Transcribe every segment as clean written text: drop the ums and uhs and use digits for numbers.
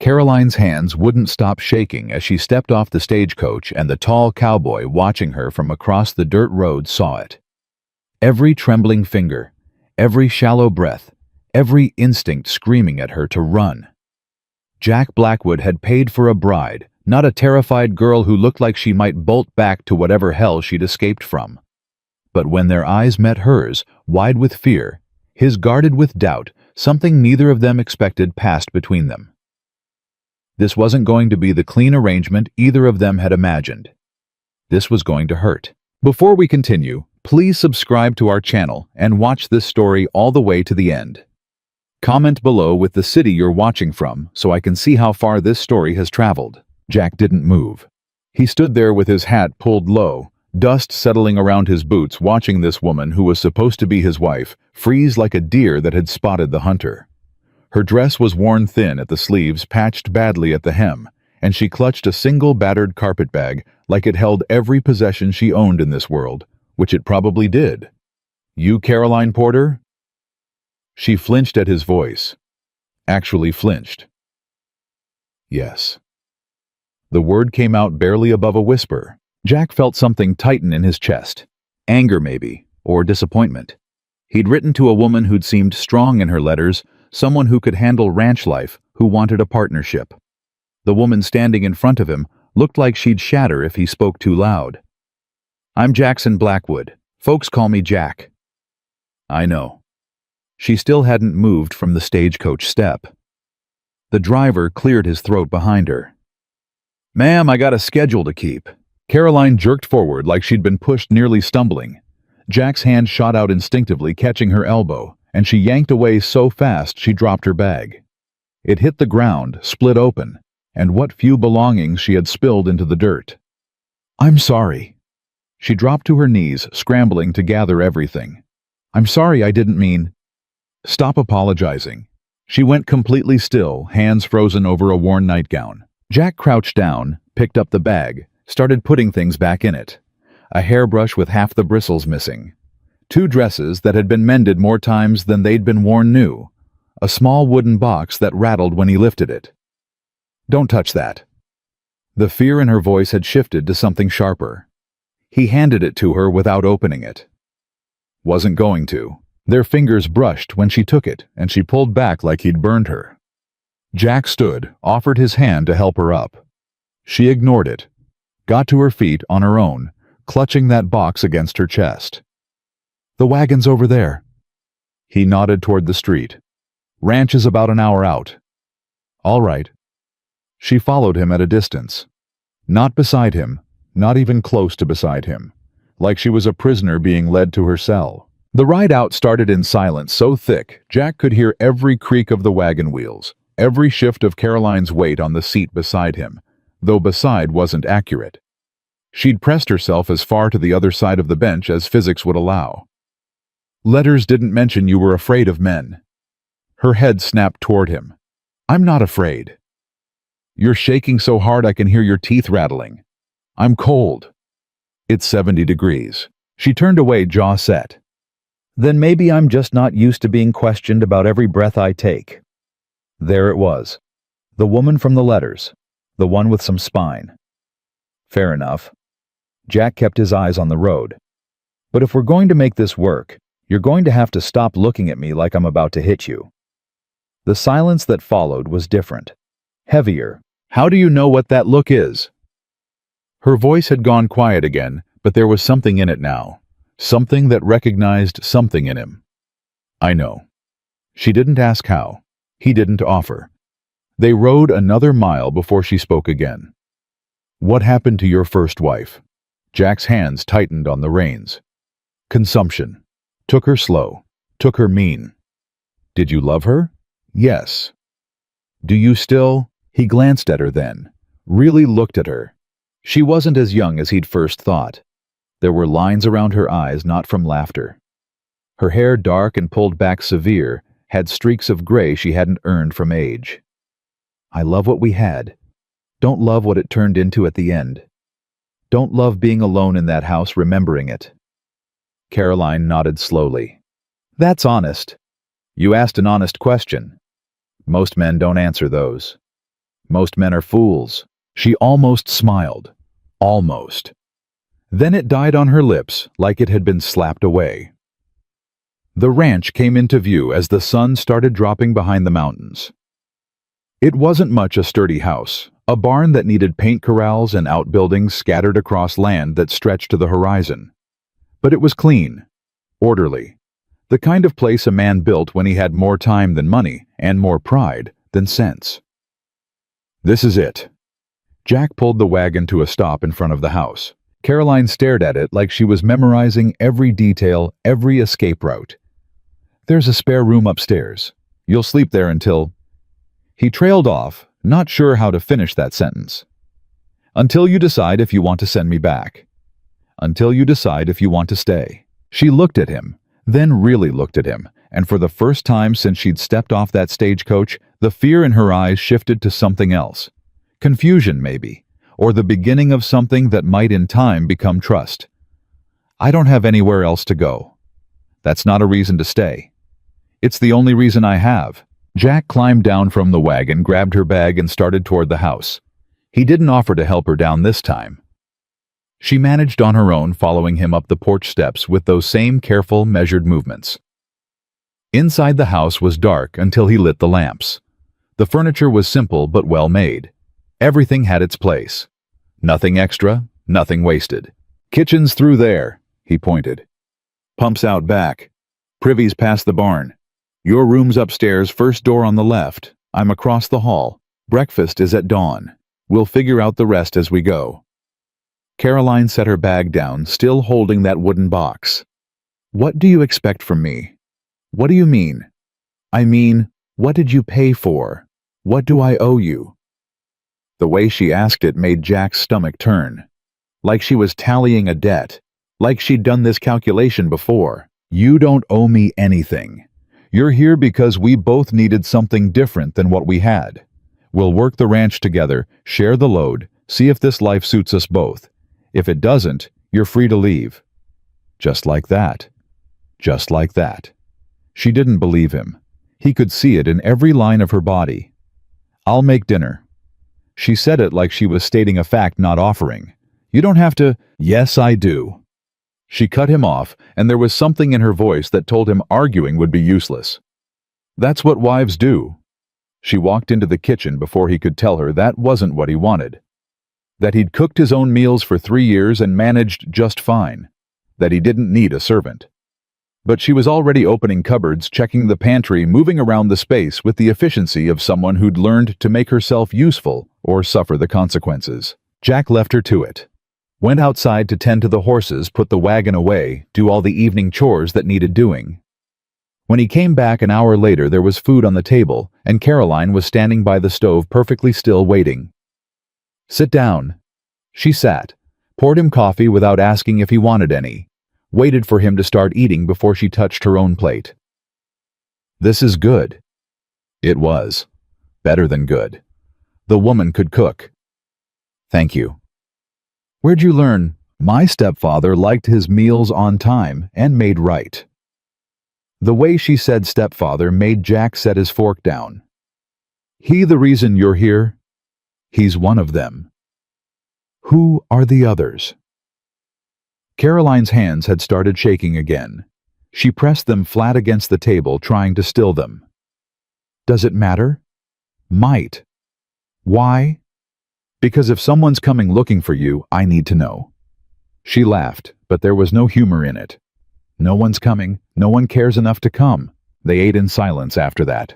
Caroline's hands wouldn't stop shaking as she stepped off the stagecoach, and the tall cowboy watching her from across the dirt road saw it. Every trembling finger, every shallow breath, every instinct screaming at her to run. Jack Blackwood had paid for a bride, not a terrified girl who looked like she might bolt back to whatever hell she'd escaped from. But when their eyes met hers, wide with fear, his guarded with doubt, something neither of them expected passed between them. This wasn't going to be the clean arrangement either of them had imagined. This was going to hurt. Before we continue, please subscribe to our channel and watch this story all the way to the end. Comment below with the city you're watching from so I can see how far this story has traveled. Jack didn't move. He stood there with his hat pulled low, dust settling around his boots, watching this woman who was supposed to be his wife freeze like a deer that had spotted the hunter. Her dress was worn thin at the sleeves, patched badly at the hem, and she clutched a single battered carpetbag like it held every possession she owned in this world, which it probably did. "You Caroline Porter?" She flinched at his voice. Actually flinched. Yes. The word came out barely above a whisper. Jack felt something tighten in his chest. Anger, maybe, or disappointment. He'd written to a woman who'd seemed strong in her letters, someone who could handle ranch life, who wanted a partnership. The woman standing in front of him looked like she'd shatter if he spoke too loud. "I'm Jackson Blackwood. Folks call me Jack." "I know." She still hadn't moved from the stagecoach step. The driver cleared his throat behind her. "Ma'am, I got a schedule to keep." Caroline jerked forward like she'd been pushed, nearly stumbling. Jack's hand shot out instinctively, catching her elbow, and she yanked away so fast she dropped her bag. It hit the ground, split open, and what few belongings she had spilled into the dirt. "I'm sorry." She dropped to her knees, scrambling to gather everything. "I'm sorry, I didn't mean." "Stop apologizing." She went completely still, hands frozen over a worn nightgown. Jack crouched down, picked up the bag, started putting things back in it. A hairbrush with half the bristles missing. 2 dresses that had been mended more times than they'd been worn new. A small wooden box that rattled when he lifted it. "Don't touch that." The fear in her voice had shifted to something sharper. He handed it to her without opening it. Wasn't going to. Their fingers brushed when she took it, and she pulled back like he'd burned her. Jack stood, offered his hand to help her up. She ignored it, got to her feet on her own, clutching that box against her chest. "The wagon's over there." He nodded toward the street. "Ranch is about an hour out." "All right." She followed him at a distance. Not beside him, not even close to beside him, like she was a prisoner being led to her cell. The ride out started in silence so thick Jack could hear every creak of the wagon wheels, every shift of Caroline's weight on the seat beside him, though beside wasn't accurate. She'd pressed herself as far to the other side of the bench as physics would allow. "Letters didn't mention you were afraid of men." Her head snapped toward him. "I'm not afraid." "You're shaking so hard I can hear your teeth rattling." "I'm cold." "It's 70 degrees. She turned away, jaw set. "Then maybe I'm just not used to being questioned about every breath I take." There it was. The woman from the letters. The one with some spine. Fair enough. Jack kept his eyes on the road. "But if we're going to make this work, you're going to have to stop looking at me like I'm about to hit you." The silence that followed was different. Heavier. "How do you know what that look is?" Her voice had gone quiet again, but there was something in it now. Something that recognized something in him. "I know." She didn't ask how. He didn't offer. They rode another mile before she spoke again. "What happened to your first wife?" Jack's hands tightened on the reins. "Consumption. Took her slow. Took her mean." "Did you love her?" "Yes." "Do you still?" He glanced at her then. Really looked at her. She wasn't as young as he'd first thought. There were lines around her eyes, not from laughter. Her hair, dark and pulled back severe, had streaks of gray she hadn't earned from age. "I love what we had. Don't love what it turned into at the end. Don't love being alone in that house remembering it." Caroline nodded slowly. "That's honest. You asked an honest question. Most men don't answer those." Most men are fools. She almost smiled. Almost. Then it died on her lips like it had been slapped away. The ranch came into view as the sun started dropping behind the mountains. It wasn't much a sturdy house, a barn that needed paint corrals and outbuildings scattered across land that stretched to the horizon. But it was clean, orderly, the kind of place a man built when he had more time than money and more pride than sense. This is it. Jack pulled the wagon to a stop in front of the house. Caroline stared at it like she was memorizing every detail, every escape route. There's a spare room upstairs. You'll sleep there until... He trailed off, not sure how to finish that sentence. Until you decide if you want to send me back. Until you decide if you want to stay. She looked at him, then really looked at him, and for the first time since she'd stepped off that stagecoach, the fear in her eyes shifted to something else. Confusion, maybe, or the beginning of something that might in time become trust. I don't have anywhere else to go. That's not a reason to stay. It's the only reason I have. Jack climbed down from the wagon, grabbed her bag, and started toward the house. He didn't offer to help her down this time. She managed on her own, following him up the porch steps with those same careful, measured movements. Inside the house was dark until he lit the lamps. The furniture was simple but well made. Everything had its place. Nothing extra, nothing wasted. Kitchen's through there, he pointed. Pumps out back. Privy's past the barn. Your room's upstairs, first door on the left. I'm across the hall. Breakfast is at dawn. We'll figure out the rest as we go. Caroline set her bag down, still holding that wooden box. What do you expect from me? What do you mean? I mean, what did you pay for? What do I owe you? The way she asked it made Jack's stomach turn. Like she was tallying a debt. Like she'd done this calculation before. You don't owe me anything. You're here because we both needed something different than what we had. We'll work the ranch together, share the load, see if this life suits us both. If it doesn't, you're free to leave. Just like that. Just like that. She didn't believe him. He could see it in every line of her body. I'll make dinner. She said it like she was stating a fact, not offering. You don't have to. Yes, I do. She cut him off, and there was something in her voice that told him arguing would be useless. That's what wives do. She walked into the kitchen before he could tell her that wasn't what he wanted. That he'd cooked his own meals for 3 years and managed just fine. That he didn't need a servant. But she was already opening cupboards, checking the pantry, moving around the space with the efficiency of someone who'd learned to make herself useful or suffer the consequences. Jack left her to it. Went outside to tend to the horses, put the wagon away, do all the evening chores that needed doing. When he came back an hour later, there was food on the table, and Caroline was standing by the stove perfectly still, waiting. Sit down. She sat, poured him coffee without asking if he wanted any, waited for him to start eating before she touched her own plate. This is good. It was. Better than good. The woman could cook. Thank you. Where'd you learn? My stepfather liked his meals on time and made right. The way she said stepfather made Jack set his fork down. He the reason you're here? He's one of them. Who are the others? Caroline's hands had started shaking again. She pressed them flat against the table, trying to still them. Does it matter? Might. Why? Because if someone's coming looking for you, I need to know. She laughed, but there was no humor in it. No one's coming. No one cares enough to come. They ate in silence after that.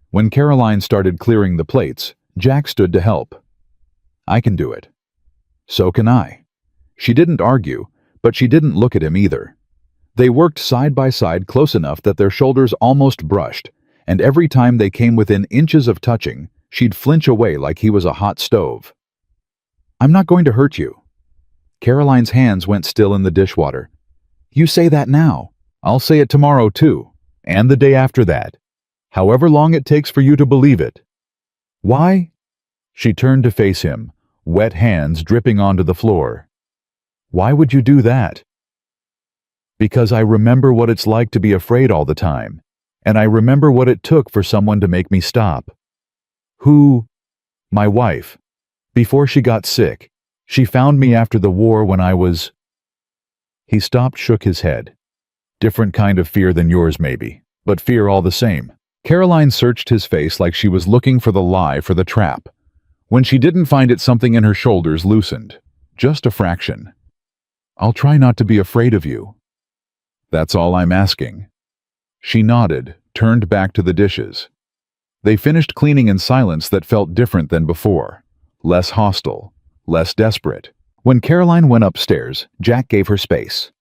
When Caroline started clearing the plates, Jack stood to help. I can do it. So can I. She didn't argue, but she didn't look at him either. They worked side by side close enough that their shoulders almost brushed, and every time they came within inches of touching, she'd flinch away like he was a hot stove. I'm not going to hurt you. Caroline's hands went still in the dishwater. You say that now. I'll say it tomorrow too, and the day after that. However long it takes for you to believe it. Why? She turned to face him, wet hands dripping onto the floor. Why would you do that? Because I remember what it's like to be afraid all the time, and I remember what it took for someone to make me stop. Who? My wife. Before she got sick. She found me after the war when I was—" He stopped, shook his head. "Different kind of fear than yours, maybe, but fear all the same." Caroline searched his face like she was looking for the lie, for the trap. When she didn't find it, something in her shoulders loosened. Just a fraction. "I'll try not to be afraid of you. That's all I'm asking." She nodded, turned back to the dishes. They finished cleaning in silence that felt different than before. Less hostile, less desperate. When Caroline went upstairs, Jack gave her space.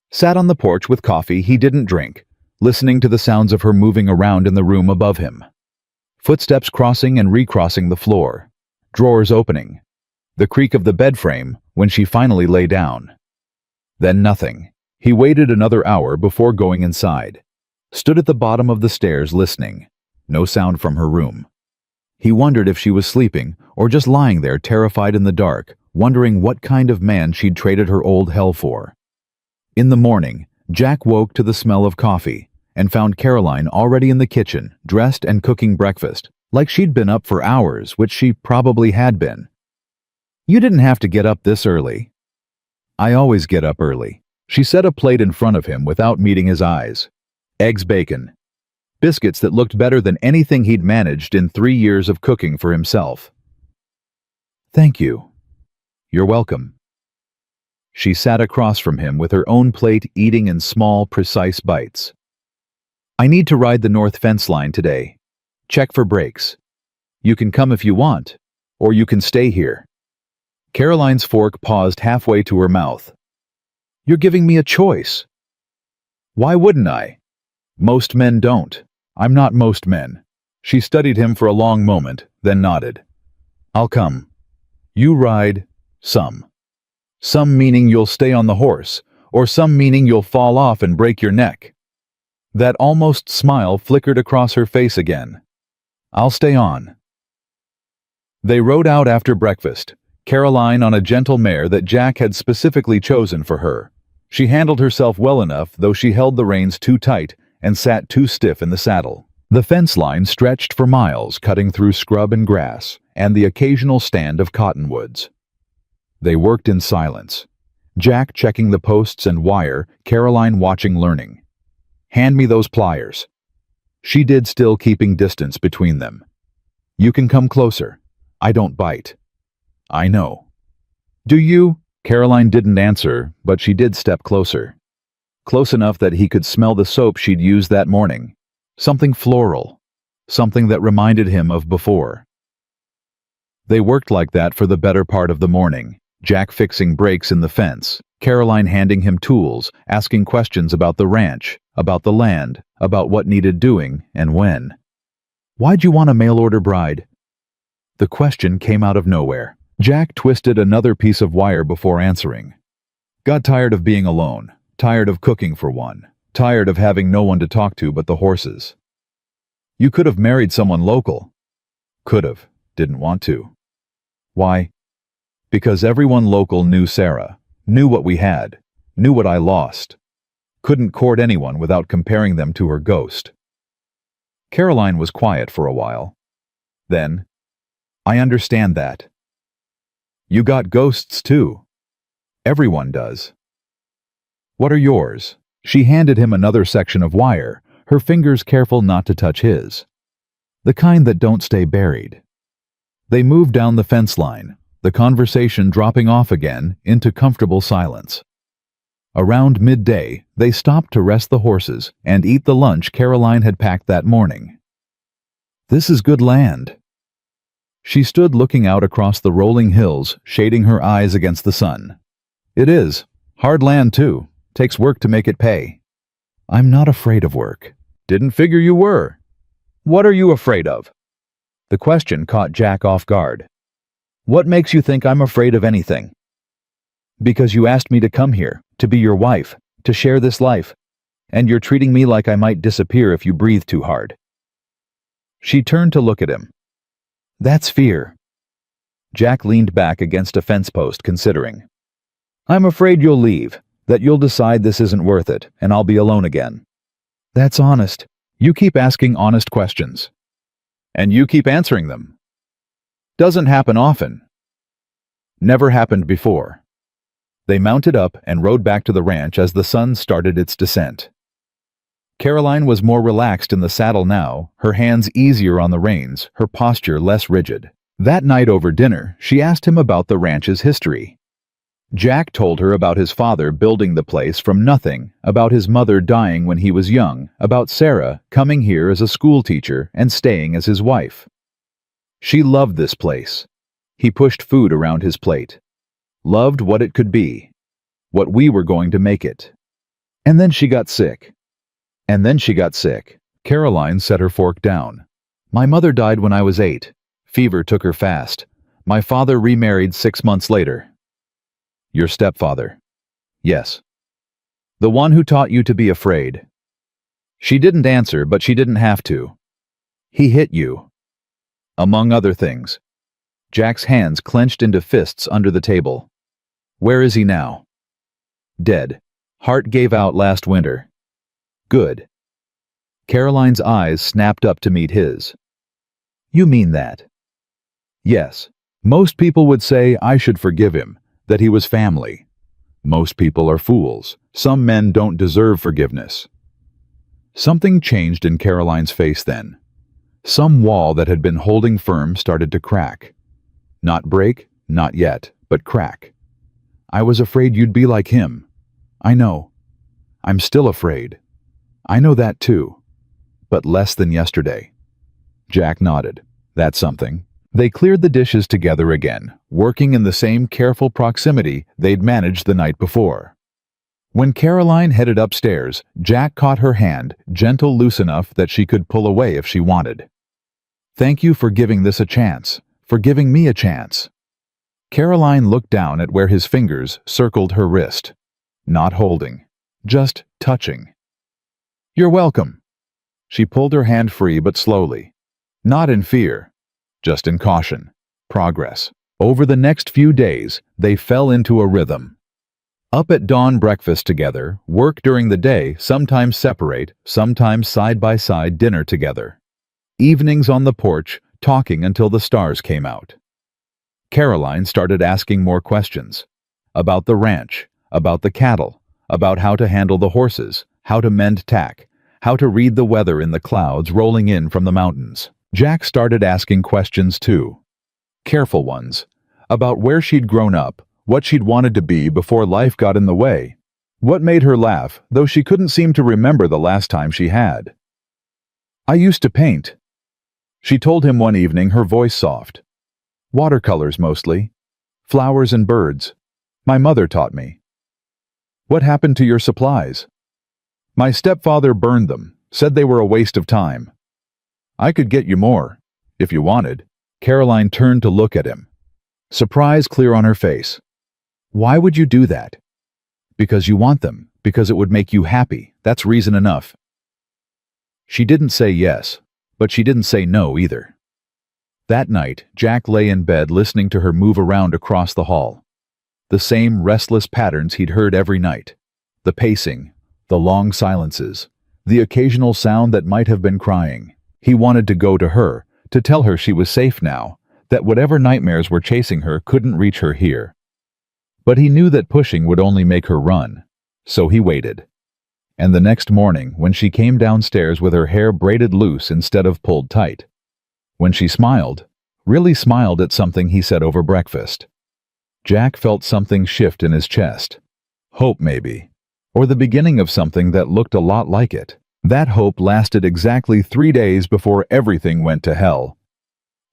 Sat on the porch with coffee he didn't drink, listening to the sounds of her moving around in the room above him. Footsteps crossing and recrossing the floor. Drawers opening. The creak of the bed frame when she finally lay down. Then nothing. He waited another hour before going inside. Stood at the bottom of the stairs listening. No sound from her room. He wondered if she was sleeping or just lying there terrified in the dark, wondering what kind of man she'd traded her old hell for. In the morning, Jack woke to the smell of coffee and found Caroline already in the kitchen, dressed and cooking breakfast, like she'd been up for hours, which she probably had been. "You didn't have to get up this early." "I always get up early." She set a plate in front of him without meeting his eyes. Eggs, bacon. Biscuits that looked better than anything he'd managed in 3 years of cooking for himself. "Thank you." "You're welcome." She sat across from him with her own plate, eating in small, precise bites. "I need to ride the north fence line today. Check for breaks. You can come if you want, or you can stay here." Caroline's fork paused halfway to her mouth. "You're giving me a choice." "Why wouldn't I? Most men don't." "I'm not most men." She studied him for a long moment, then nodded. "I'll come. You ride some. Some meaning you'll stay on the horse, or some meaning you'll fall off and break your neck." That almost smile flickered across her face again. "I'll stay on." They rode out after breakfast, Caroline on a gentle mare that Jack had specifically chosen for her. She handled herself well enough, though she held the reins too tight and sat too stiff in the saddle. The fence line stretched for miles, cutting through scrub and grass, and the occasional stand of cottonwoods. They worked in silence. Jack checking the posts and wire, Caroline watching, learning. "Hand me those pliers." She did, still keeping distance between them. "You can come closer. I don't bite." "I know." "Do you?" Caroline didn't answer, but she did step closer. Close enough that he could smell the soap she'd used that morning. Something floral. Something that reminded him of before. They worked like that for the better part of the morning, Jack fixing breaks in the fence, Caroline handing him tools, asking questions about the ranch, about the land, about what needed doing and when. "Why'd you want a mail-order bride?" The question came out of nowhere. Jack twisted another piece of wire before answering. "Got tired of being alone, tired of cooking for one, tired of having no one to talk to but the horses." "You could have married someone local." "Could have, didn't want to." "Why?" "Because everyone local knew Sarah, knew what we had, knew what I lost. Couldn't court anyone without comparing them to her ghost." Caroline was quiet for a while. Then, "I understand that. You got ghosts too. Everyone does." "What are yours?" She handed him another section of wire, her fingers careful not to touch his. "The kind that don't stay buried." They moved down the fence line, the conversation dropping off again into comfortable silence. Around midday, they stopped to rest the horses and eat the lunch Caroline had packed that morning. "This is good land." She stood looking out across the rolling hills, shading her eyes against the sun. "It is. Hard land, too. Takes work to make it pay." "I'm not afraid of work." "Didn't figure you were. What are you afraid of?" The question caught Jack off guard. "What makes you think I'm afraid of anything?" "Because you asked me to come here, to be your wife, to share this life, and you're treating me like I might disappear if you breathe too hard." She turned to look at him. "That's fear." Jack leaned back against a fence post, considering. "I'm afraid you'll leave, that you'll decide this isn't worth it, and I'll be alone again." "That's honest. You keep asking honest questions. And you keep answering them." Doesn't happen often. Never happened before. They mounted up and rode back to the ranch as the sun started its descent. Caroline was more relaxed in the saddle now, her hands easier on the reins, her posture less rigid. That night over dinner, she asked him about the ranch's history. Jack told her about his father building the place from nothing, about his mother dying when he was young, about Sarah coming here as a school teacher and staying as his wife. She loved this place. He pushed food around his plate. Loved what it could be. What we were going to make it. And then she got sick. Caroline set her fork down. My mother died when I was 8. Fever took her fast. My father remarried 6 months later. Your stepfather? Yes. The one who taught you to be afraid. She didn't answer, but she didn't have to. He hit you. Among other things. Jack's hands clenched into fists under the table. Where is he now? Dead. Heart gave out last winter. Good. Caroline's eyes snapped up to meet his. You mean that? Yes. Most people would say I should forgive him, that he was family. Most people are fools. Some men don't deserve forgiveness. Something changed in Caroline's face then. Some wall that had been holding firm started to crack. Not break, not yet, but crack. I was afraid you'd be like him. I know. I'm still afraid. I know that too. But less than yesterday. Jack nodded. That's something. They cleared the dishes together again, working in the same careful proximity they'd managed the night before. When Caroline headed upstairs, Jack caught her hand, gentle, loose enough that she could pull away if she wanted. Thank you for giving this a chance, for giving me a chance. Caroline looked down at where his fingers circled her wrist. Not holding, just touching. You're welcome. She pulled her hand free but slowly. Not in fear, just in caution. Progress. Over the next few days, they fell into a rhythm. Up at dawn, breakfast together, work during the day, sometimes separate, sometimes side-by-side dinner together. Evenings on the porch, talking until the stars came out. Caroline started asking more questions. About the ranch, about the cattle, about how to handle the horses, how to mend tack, how to read the weather in the clouds rolling in from the mountains. Jack started asking questions too. Careful ones. About where she'd grown up, what she'd wanted to be before life got in the way. What made her laugh, though she couldn't seem to remember the last time she had. I used to paint. She told him one evening, her voice soft. Watercolors mostly. Flowers and birds. My mother taught me. What happened to your supplies? My stepfather burned them, said they were a waste of time. I could get you more, if you wanted. Caroline turned to look at him. Surprise clear on her face. Why would you do that? Because you want them, because it would make you happy. That's reason enough. She didn't say yes, but she didn't say no either. That night, Jack lay in bed listening to her move around across the hall. The same restless patterns he'd heard every night. The pacing, the long silences, the occasional sound that might have been crying. He wanted to go to her, to tell her she was safe now, that whatever nightmares were chasing her couldn't reach her here. But he knew that pushing would only make her run, so he waited. And the next morning, when she came downstairs with her hair braided loose instead of pulled tight, when she smiled, really smiled at something he said over breakfast, Jack felt something shift in his chest. Hope, maybe. Or the beginning of something that looked a lot like it. That hope lasted exactly 3 days before everything went to hell.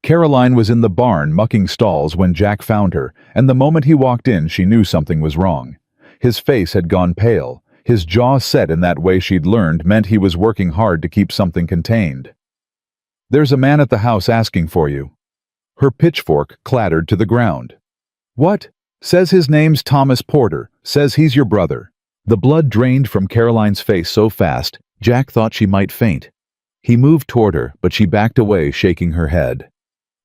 Caroline was in the barn mucking stalls when Jack found her, and the moment he walked in she knew something was wrong. His face had gone pale, his jaw set in that way she'd learned meant he was working hard to keep something contained. There's a man at the house asking for you. Her pitchfork clattered to the ground. What? Says his name's Thomas Porter, says he's your brother. The blood drained from Caroline's face so fast, Jack thought she might faint. He moved toward her, but she backed away, shaking her head.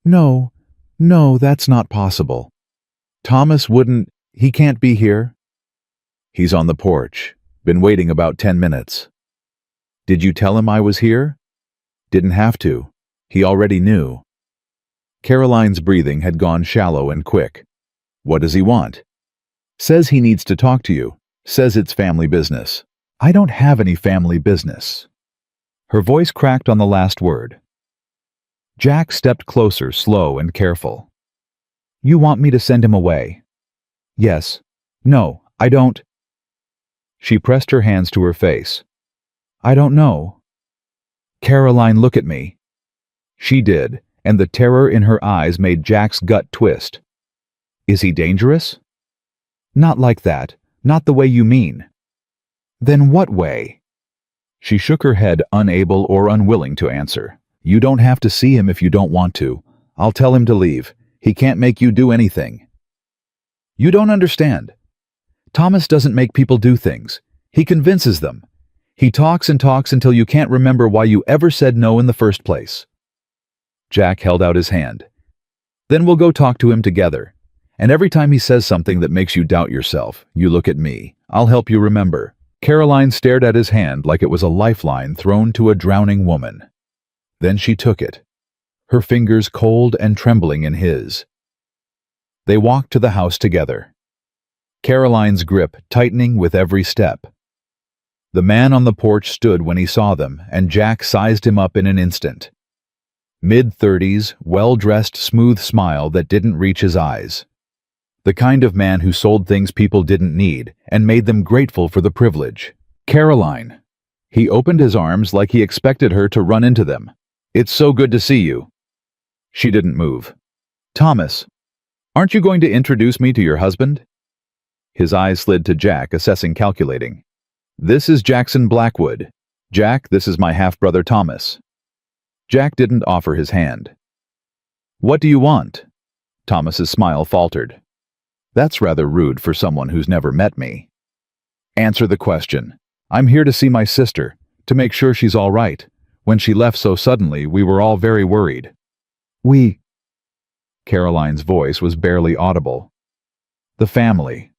No, that's not possible. Thomas wouldn't, he can't be here. He's on the porch. Been waiting about 10 minutes. Did you tell him I was here? Didn't have to. He already knew. Caroline's breathing had gone shallow and quick. What does he want? Says he needs to talk to you. Says it's family business. I don't have any family business. Her voice cracked on the last word. Jack stepped closer, slow and careful. You want me to send him away? Yes. No, I don't. She pressed her hands to her face. I don't know. Caroline, look at me. She did, and the terror in her eyes made Jack's gut twist. Is he dangerous? Not like that. Not the way you mean. Then what way? She shook her head, unable or unwilling to answer. You don't have to see him if you don't want to. I'll tell him to leave. He can't make you do anything. You don't understand. Thomas doesn't make people do things. He convinces them. He talks and talks until you can't remember why you ever said no in the first place. Jack held out his hand. Then we'll go talk to him together. And every time he says something that makes you doubt yourself, you look at me. I'll help you remember. Caroline stared at his hand like it was a lifeline thrown to a drowning woman. Then she took it, her fingers cold and trembling in his. They walked to the house together, Caroline's grip tightening with every step. The man on the porch stood when he saw them, and Jack sized him up in an instant. Mid-30s, well-dressed, smooth smile that didn't reach his eyes. The kind of man who sold things people didn't need and made them grateful for the privilege. Caroline. He opened his arms like he expected her to run into them. It's so good to see you. She didn't move. Thomas, aren't you going to introduce me to your husband? His eyes slid to Jack, assessing, calculating. This is Jackson Blackwood. Jack, this is my half-brother Thomas. Jack didn't offer his hand. What do you want? Thomas's smile faltered. That's rather rude for someone who's never met me. Answer the question. I'm here to see my sister, to make sure she's all right. When she left so suddenly, we were all very worried. We... Caroline's voice was barely audible. The family.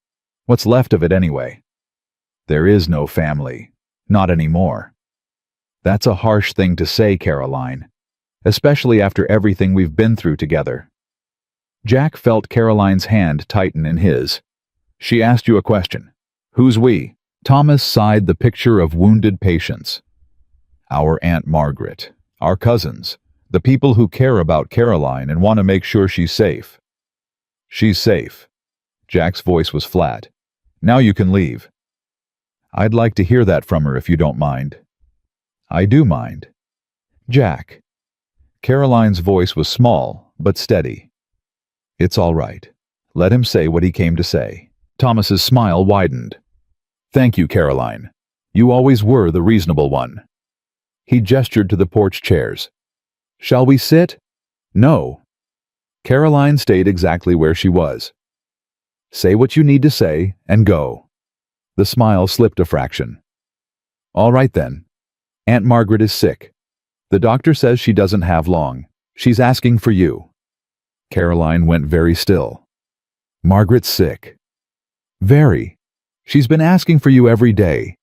What's left of it anyway? There is no family. Not anymore. That's a harsh thing to say, Caroline, especially after everything we've been through together. Jack felt Caroline's hand tighten in his. She asked you a question. Who's we? Thomas sighed, the picture of wounded patience. Our Aunt Margaret, our cousins, the people who care about Caroline and want to make sure she's safe. She's safe. Jack's voice was flat. Now you can leave. I'd like to hear that from her if you don't mind. I do mind. Jack. Caroline's voice was small, but steady. It's all right. Let him say what he came to say. Thomas's smile widened. Thank you, Caroline. You always were the reasonable one. He gestured to the porch chairs. Shall we sit? No. Caroline stayed exactly where she was. Say what you need to say and go. The smile slipped a fraction. All right then. Aunt Margaret is sick. The doctor says she doesn't have long. She's asking for you. Caroline went very still. Margaret's sick. Very. She's been asking for you every day.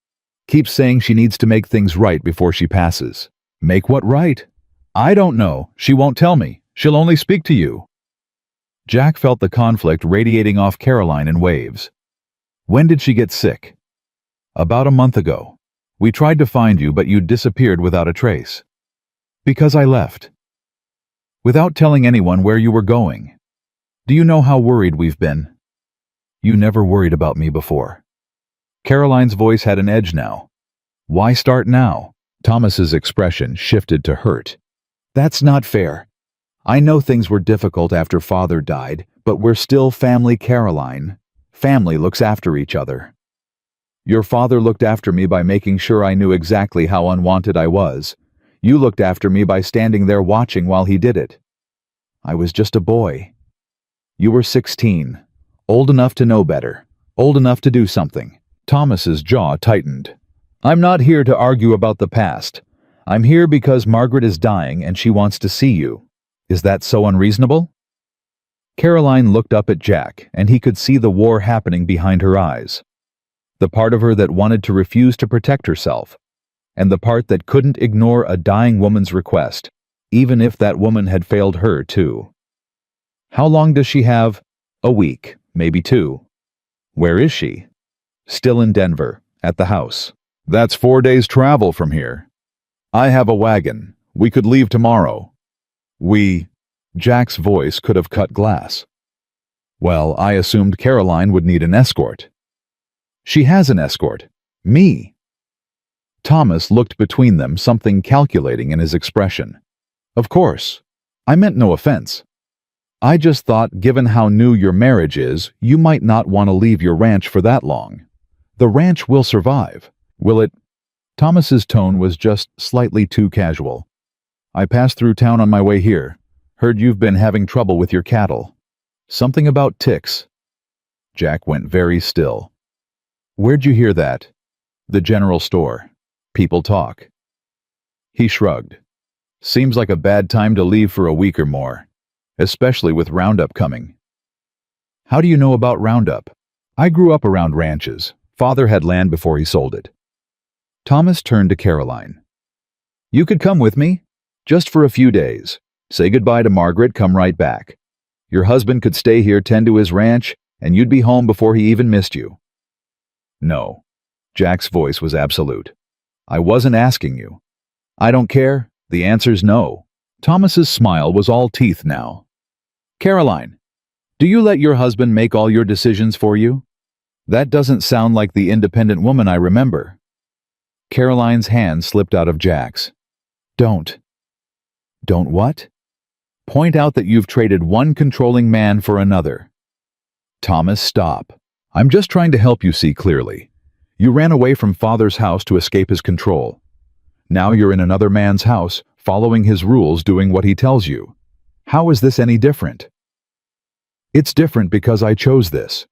Keeps saying she needs to make things right before she passes. Make what right? I don't know. She won't tell me. She'll only speak to you. Jack felt the conflict radiating off Caroline in waves. When did she get sick? About a month ago. We tried to find you, but you disappeared without a trace. Because I left. Without telling anyone where you were going. Do you know how worried we've been? You never worried about me before. Caroline's voice had an edge now. Why start now? Thomas's expression shifted to hurt. That's not fair. I know things were difficult after Father died, but we're still family, Caroline. Family looks after each other. Your father looked after me by making sure I knew exactly how unwanted I was. You looked after me by standing there watching while he did it. I was just a boy. You were 16, old enough to know better, old enough to do something. Thomas's jaw tightened. I'm not here to argue about the past. I'm here because Margaret is dying and she wants to see you. Is that so unreasonable? Caroline looked up at Jack, and he could see the war happening behind her eyes. The part of her that wanted to refuse to protect herself, and the part that couldn't ignore a dying woman's request, even if that woman had failed her too. How long does she have? A week, maybe 2. Where is she? Still in Denver, at the house. That's 4 days' travel from here. I have a wagon. We could leave tomorrow. Jack's voice could have cut glass. Well, I assumed Caroline would need an escort. She has an escort. Me. Thomas looked between them, something calculating in his expression. Of course. I meant no offense. I just thought, given how new your marriage is, you might not want to leave your ranch for that long. The ranch will survive. Will it? Thomas's tone was just slightly too casual. I passed through town on my way here. Heard you've been having trouble with your cattle. Something about ticks. Jack went very still. Where'd you hear that? The general store. People talk. He shrugged. Seems like a bad time to leave for a week or more, especially with Roundup coming. How do you know about Roundup? I grew up around ranches. Father had land before he sold it. Thomas turned to Caroline. You could come with me, just for a few days. Say goodbye to Margaret, come right back. Your husband could stay here, tend to his ranch, and you'd be home before he even missed you. No. Jack's voice was absolute. I wasn't asking you. I don't care. The answer's no. Thomas's smile was all teeth now. Caroline, do you let your husband make all your decisions for you? That doesn't sound like the independent woman I remember. Caroline's hand slipped out of Jack's. Don't. Don't what? Point out that you've traded one controlling man for another. Thomas, stop. I'm just trying to help you see clearly. You ran away from Father's house to escape his control. Now you're in another man's house, following his rules, doing what he tells you. How is this any different? It's different because I chose this.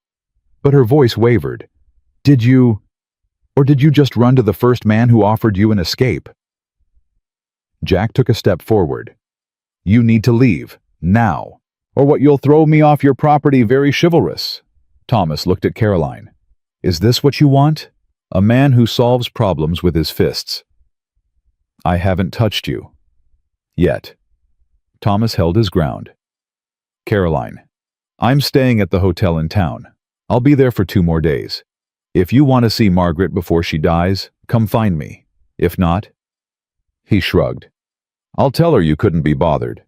But her voice wavered. Did you just run to the first man who offered you an escape? Jack took a step forward. You need to leave, now, or what you'll throw me off your property. Very chivalrous. Thomas looked at Caroline. Is this what you want? A man who solves problems with his fists. I haven't touched you. Yet. Thomas held his ground. Caroline, I'm staying at the hotel in town. I'll be there for 2 more days. If you want to see Margaret before she dies, come find me. If not... He shrugged. I'll tell her you couldn't be bothered.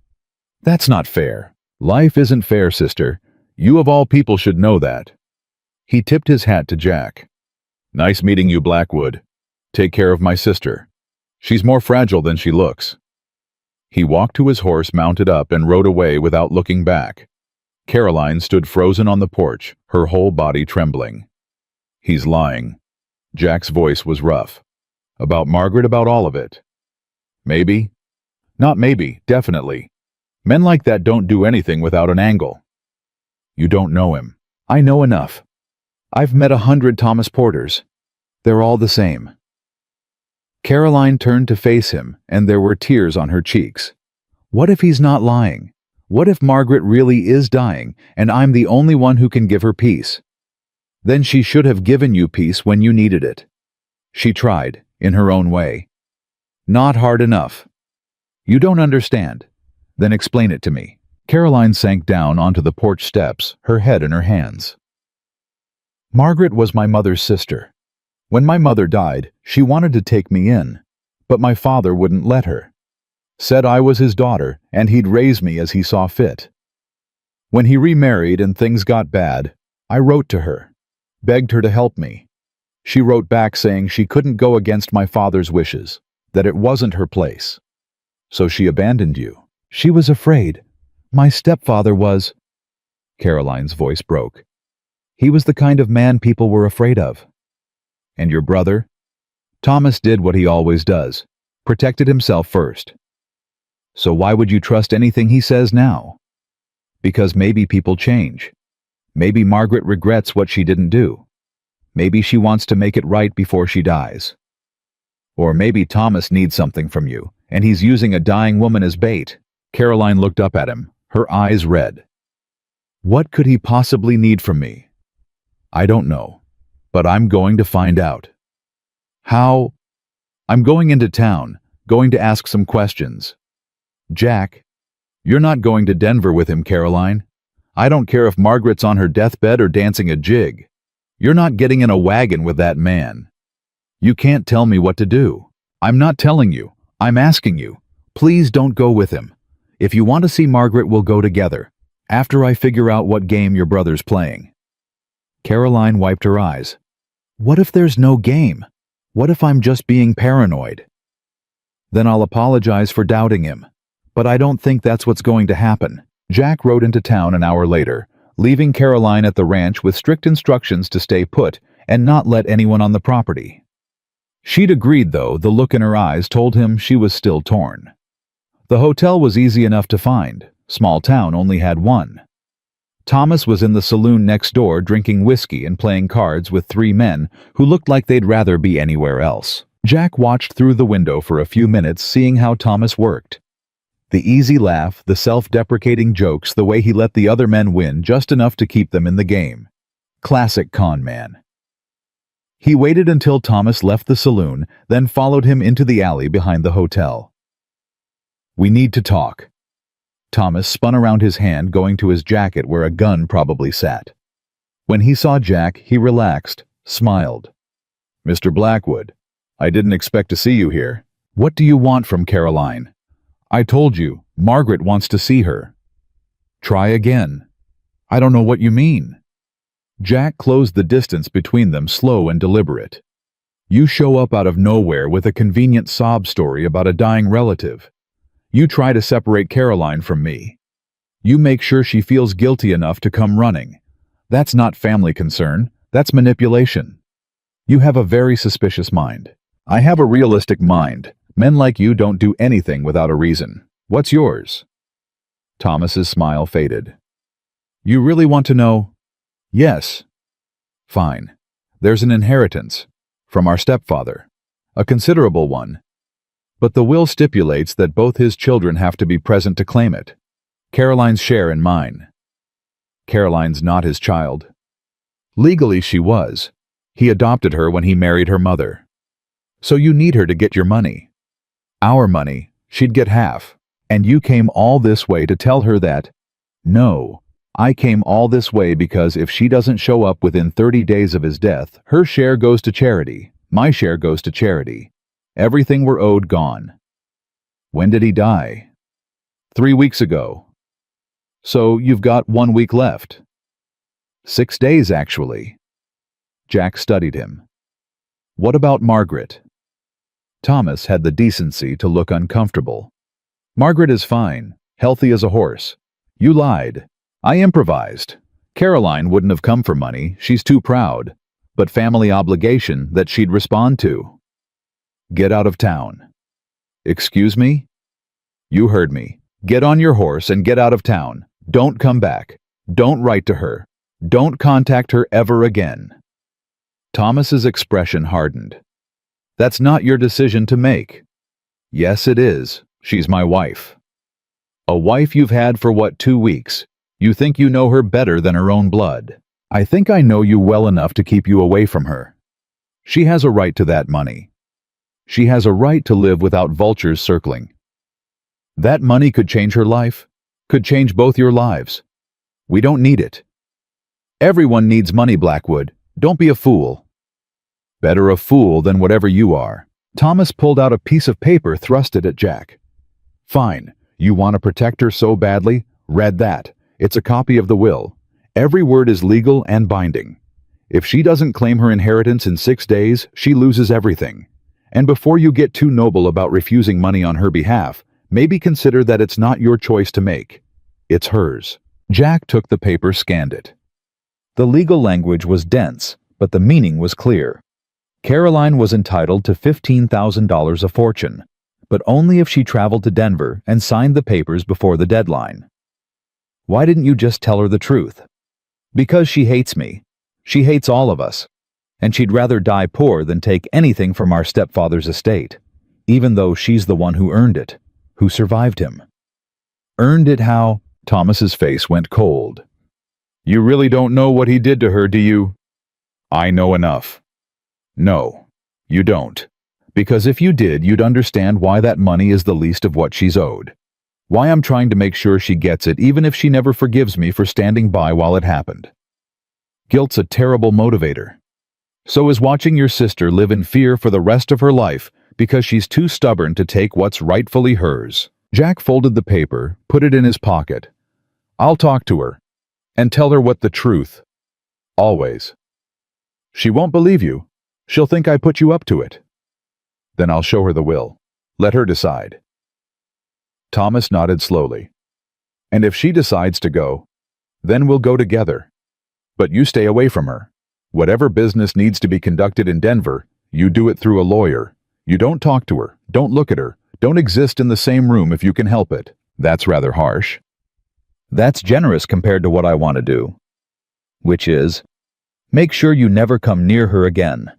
That's not fair. Life isn't fair, sister. You of all people should know that. He tipped his hat to Jack. Nice meeting you, Blackwood. Take care of my sister. She's more fragile than she looks. He walked to his horse, mounted up, and rode away without looking back. Caroline stood frozen on the porch, her whole body trembling. He's lying. Jack's voice was rough. About Margaret, about all of it. Maybe. Not maybe, definitely. Men like that don't do anything without an angle. You don't know him. I know enough. I've met 100 Thomas Porters. They're all the same. Caroline turned to face him, and there were tears on her cheeks. What if he's not lying? What if Margaret really is dying, and I'm the only one who can give her peace? Then she should have given you peace when you needed it. She tried, in her own way. Not hard enough. You don't understand. Then explain it to me. Caroline sank down onto the porch steps, her head in her hands. Margaret was my mother's sister. When my mother died, she wanted to take me in, but my father wouldn't let her. Said I was his daughter, and he'd raise me as he saw fit. When he remarried and things got bad, I wrote to her, begged her to help me. She wrote back saying she couldn't go against my father's wishes, that it wasn't her place. So she abandoned you. She was afraid. My stepfather was... Caroline's voice broke. He was the kind of man people were afraid of. And your brother? Thomas did what he always does, protected himself first. So why would you trust anything he says now? Because maybe people change. Maybe Margaret regrets what she didn't do. Maybe she wants to make it right before she dies. Or maybe Thomas needs something from you, and he's using a dying woman as bait. Caroline looked up at him, her eyes red. What could he possibly need from me? I don't know, but I'm going to find out. How? I'm going into town, going to ask some questions. Jack, you're not going to Denver with him, Caroline. I don't care if Margaret's on her deathbed or dancing a jig. You're not getting in a wagon with that man. You can't tell me what to do. I'm not telling you. I'm asking you. Please don't go with him. If you want to see Margaret, we'll go together, after I figure out what game your brother's playing." Caroline wiped her eyes. "What if there's no game? What if I'm just being paranoid?" "Then I'll apologize for doubting him. But I don't think that's what's going to happen." Jack rode into town an hour later, leaving Caroline at the ranch with strict instructions to stay put and not let anyone on the property. She'd agreed, though the look in her eyes told him she was still torn. The hotel was easy enough to find. Small town only had one. Thomas was in the saloon next door drinking whiskey and playing cards with three men who looked like they'd rather be anywhere else. Jack watched through the window for a few minutes, seeing how Thomas worked. The easy laugh, the self-deprecating jokes, the way he let the other men win just enough to keep them in the game. Classic con man. He waited until Thomas left the saloon, then followed him into the alley behind the hotel. "We need to talk." Thomas spun around his hand, going to his jacket where a gun probably sat. When he saw Jack, he relaxed, smiled. "Mr. Blackwood, I didn't expect to see you here. What do you want from Caroline?" "I told you, Margaret wants to see her." "Try again." "I don't know what you mean." Jack closed the distance between them, slow and deliberate. "You show up out of nowhere with a convenient sob story about a dying relative. You try to separate Caroline from me. You make sure she feels guilty enough to come running. That's not family concern, that's manipulation. You have a very suspicious mind. I have a realistic mind. Men like you don't do anything without a reason. What's yours?" Thomas's smile faded. "You really want to know?" "Yes." "Fine. There's an inheritance. From our stepfather. A considerable one. But the will stipulates that both his children have to be present to claim it. Caroline's share and mine." "Caroline's not his child." "Legally she was. He adopted her when he married her mother. So you need her to get your money. Our money, she'd get half. And you came all this way to tell her that?" "No. I came all this way because if she doesn't show up within 30 days of his death, her share goes to charity. My share goes to charity. Everything we're owed gone." "When did he die?" 3 weeks ago. "So you've got 1 week left." 6 days, actually." Jack studied him. "What about Margaret?" Thomas had the decency to look uncomfortable. "Margaret is fine, healthy as a horse. You lied. I improvised. Caroline wouldn't have come for money, she's too proud, but family obligation that she'd respond to. Get out of town." "Excuse me?" "You heard me. Get on your horse and get out of town. Don't come back. Don't write to her. Don't contact her ever again." Thomas's expression hardened. "That's not your decision to make." "Yes, it is. She's my wife." "A wife you've had for what, 2 weeks? You think you know her better than her own blood." "I think I know you well enough to keep you away from her. She has a right to that money. She has a right to live without vultures circling. That money could change her life, could change both your lives. We don't need it." "Everyone needs money, Blackwood. Don't be a fool." "Better a fool than whatever you are." Thomas pulled out a piece of paper, thrust it at Jack. "Fine. You want to protect her so badly? Read that. It's a copy of the will. Every word is legal and binding. If she doesn't claim her inheritance in 6 days, she loses everything. And before you get too noble about refusing money on her behalf, maybe consider that it's not your choice to make. It's hers." Jack took the paper, scanned it. The legal language was dense, but the meaning was clear. Caroline was entitled to $15,000 a fortune, but only if she traveled to Denver and signed the papers before the deadline. "Why didn't you just tell her the truth?" "Because she hates me. She hates all of us. And she'd rather die poor than take anything from our stepfather's estate, even though she's the one who earned it, who survived him." "Earned it how?" Thomas's face went cold. "You really don't know what he did to her, do you?" "I know enough." "No, you don't. Because if you did, you'd understand why that money is the least of what she's owed. Why I'm trying to make sure she gets it even if she never forgives me for standing by while it happened. Guilt's a terrible motivator. So is watching your sister live in fear for the rest of her life because she's too stubborn to take what's rightfully hers. Jack folded the paper, put it in his pocket. I'll talk to her and tell her what the truth. Always. She won't believe you. She'll think I put you up to it. Then I'll show her the will. Let her decide. Thomas nodded slowly. And if she decides to go, then we'll go together. But you stay away from her. Whatever business needs to be conducted in Denver, you do it through a lawyer. You don't talk to her, don't look at her, don't exist in the same room if you can help it. That's rather harsh. That's generous compared to what I want to do. Which is, make sure you never come near her again.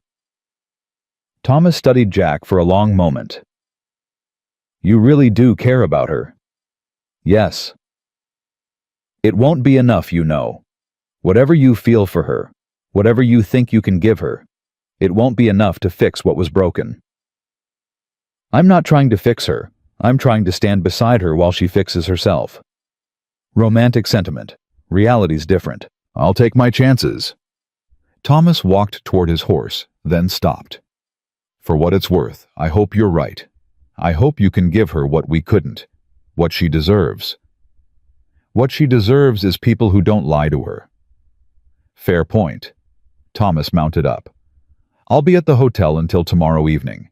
Thomas studied Jack for a long moment. You really do care about her. Yes. It won't be enough, you know. Whatever you feel for her, whatever you think you can give her, it won't be enough to fix what was broken. I'm not trying to fix her. I'm trying to stand beside her while she fixes herself. Romantic sentiment. Reality's different. I'll take my chances. Thomas walked toward his horse, then stopped. For what it's worth, I hope you're right. I hope you can give her what we couldn't, what she deserves. What she deserves is people who don't lie to her. Fair point. Thomas mounted up. I'll be at the hotel until tomorrow evening.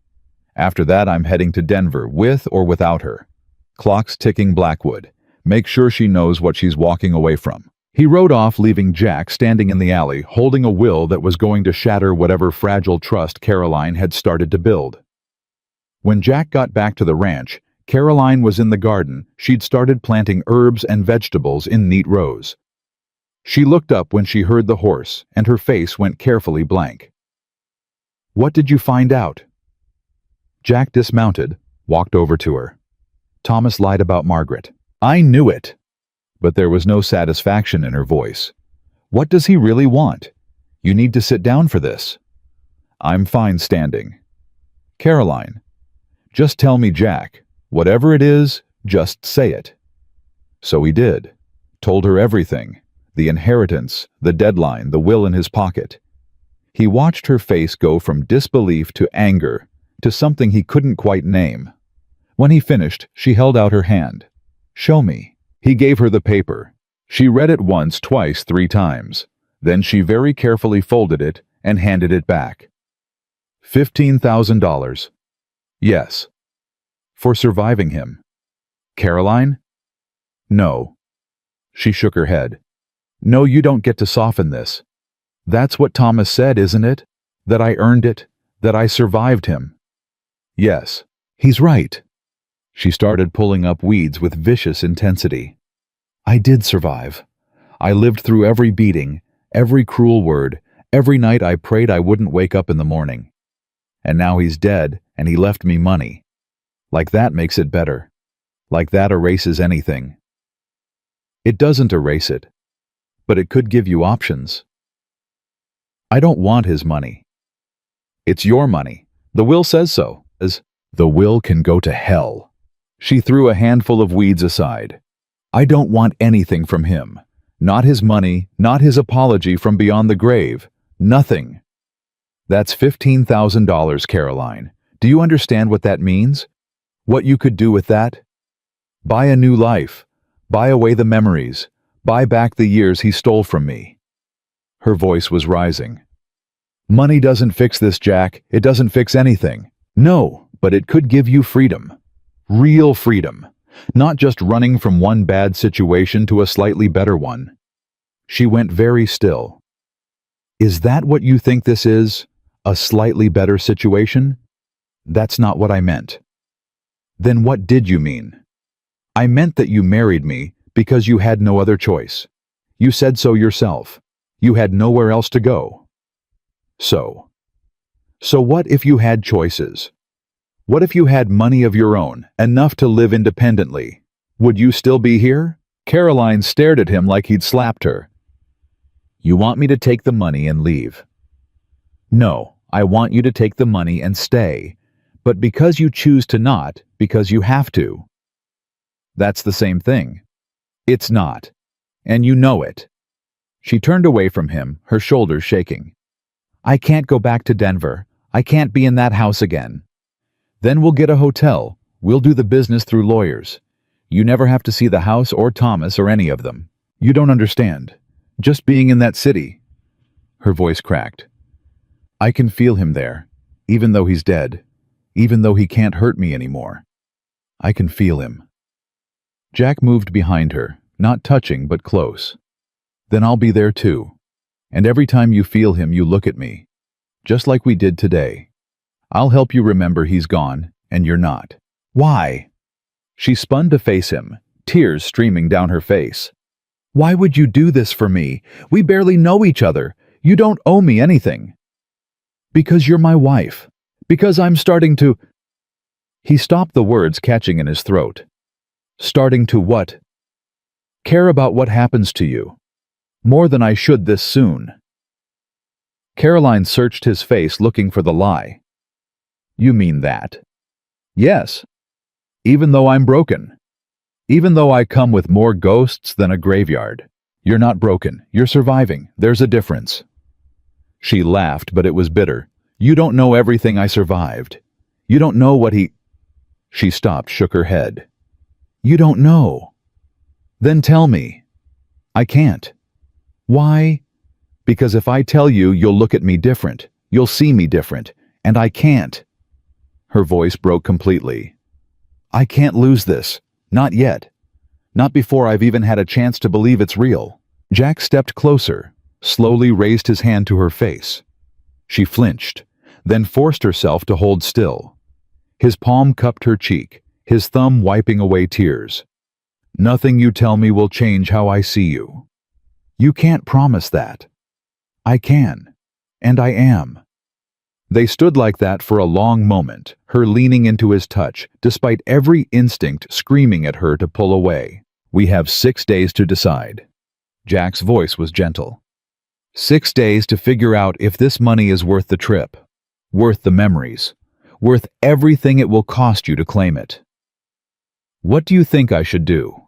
After that, I'm heading to Denver with or without her. Clock's ticking Blackwood. Make sure she knows what she's walking away from. He rode off, leaving Jack standing in the alley, holding a will that was going to shatter whatever fragile trust Caroline had started to build. When Jack got back to the ranch, Caroline was in the garden. She'd started planting herbs and vegetables in neat rows. She looked up when she heard the horse, and her face went carefully blank. What did you find out? Jack dismounted, walked over to her. Thomas lied about Margaret. I knew it. But there was no satisfaction in her voice. What does he really want? You need to sit down for this. I'm fine standing. Caroline, just tell me, Jack. Whatever it is, just say it. So he did. Told her everything. The inheritance, the deadline, the will in his pocket. He watched her face go from disbelief to anger to something he couldn't quite name. When he finished, she held out her hand. Show me. He gave her the paper. She read it once, twice, 3 times. Then she very carefully folded it and handed it back. $15,000. Yes. For surviving him. Caroline? No. She shook her head. No, you don't get to soften this. That's what Thomas said, isn't it? That I earned it, that I survived him. Yes, he's right. She started pulling up weeds with vicious intensity. I did survive. I lived through every beating, every cruel word, every night I prayed I wouldn't wake up in the morning. And now he's dead, and he left me money. Like that makes it better. Like that erases anything. It doesn't erase it, but it could give you options. I don't want his money. It's your money. The will says so. The will can go to hell. She threw a handful of weeds aside. I don't want anything from him. Not his money, not his apology from beyond the grave. Nothing. That's $15,000, Caroline. Do you understand what that means? What you could do with that? Buy a new life. Buy away the memories. Buy back the years he stole from me. Her voice was rising. Money doesn't fix this, Jack. It doesn't fix anything. No, but it could give you freedom. Real freedom. Not just running from one bad situation to a slightly better one. She went very still. Is that what you think this is? A slightly better situation? That's not what I meant. Then what did you mean? I meant that you married me because you had no other choice. You said so yourself. You had nowhere else to go. So what if you had choices? What if you had money of your own, enough to live independently? Would you still be here? Caroline stared at him like he'd slapped her. You want me to take the money and leave? No, I want you to take the money and stay. But because you choose to not, because you have to. That's the same thing. It's not. And you know it. She turned away from him, her shoulders shaking. I can't go back to Denver. I can't be in that house again. Then we'll get a hotel. We'll do the business through lawyers. You never have to see the house or Thomas or any of them. You don't understand. Just being in that city. Her voice cracked. I can feel him there, even though he's dead, even though he can't hurt me anymore. I can feel him. Jack moved behind her, not touching but close. Then I'll be there too. And every time you feel him, you look at me. Just like we did today. I'll help you remember he's gone, and you're not. Why? She spun to face him, tears streaming down her face. Why would you do this for me? We barely know each other. You don't owe me anything. Because you're my wife. Because I'm starting to... He stopped, the words catching in his throat. Starting to what? Care about what happens to you. More than I should this soon. Caroline searched his face looking for the lie. You mean that? Yes. Even though I'm broken. Even though I come with more ghosts than a graveyard. You're not broken. You're surviving. There's a difference. She laughed, but it was bitter. You don't know everything I survived. You don't know what he... She stopped, shook her head. You don't know. Then tell me. I can't. Why? Because if I tell you, you'll look at me different. You'll see me different. And I can't. Her voice broke completely. I can't lose this. Not yet. Not before I've even had a chance to believe it's real. Jack stepped closer, slowly raised his hand to her face. She flinched, then forced herself to hold still. His palm cupped her cheek, his thumb wiping away tears. Nothing you tell me will change how I see you. You can't promise that. I can. And I am. They stood like that for a long moment, her leaning into his touch, despite every instinct screaming at her to pull away. We have 6 days to decide. Jack's voice was gentle. 6 days to figure out if this money is worth the trip, worth the memories, worth everything it will cost you to claim it. What do you think I should do?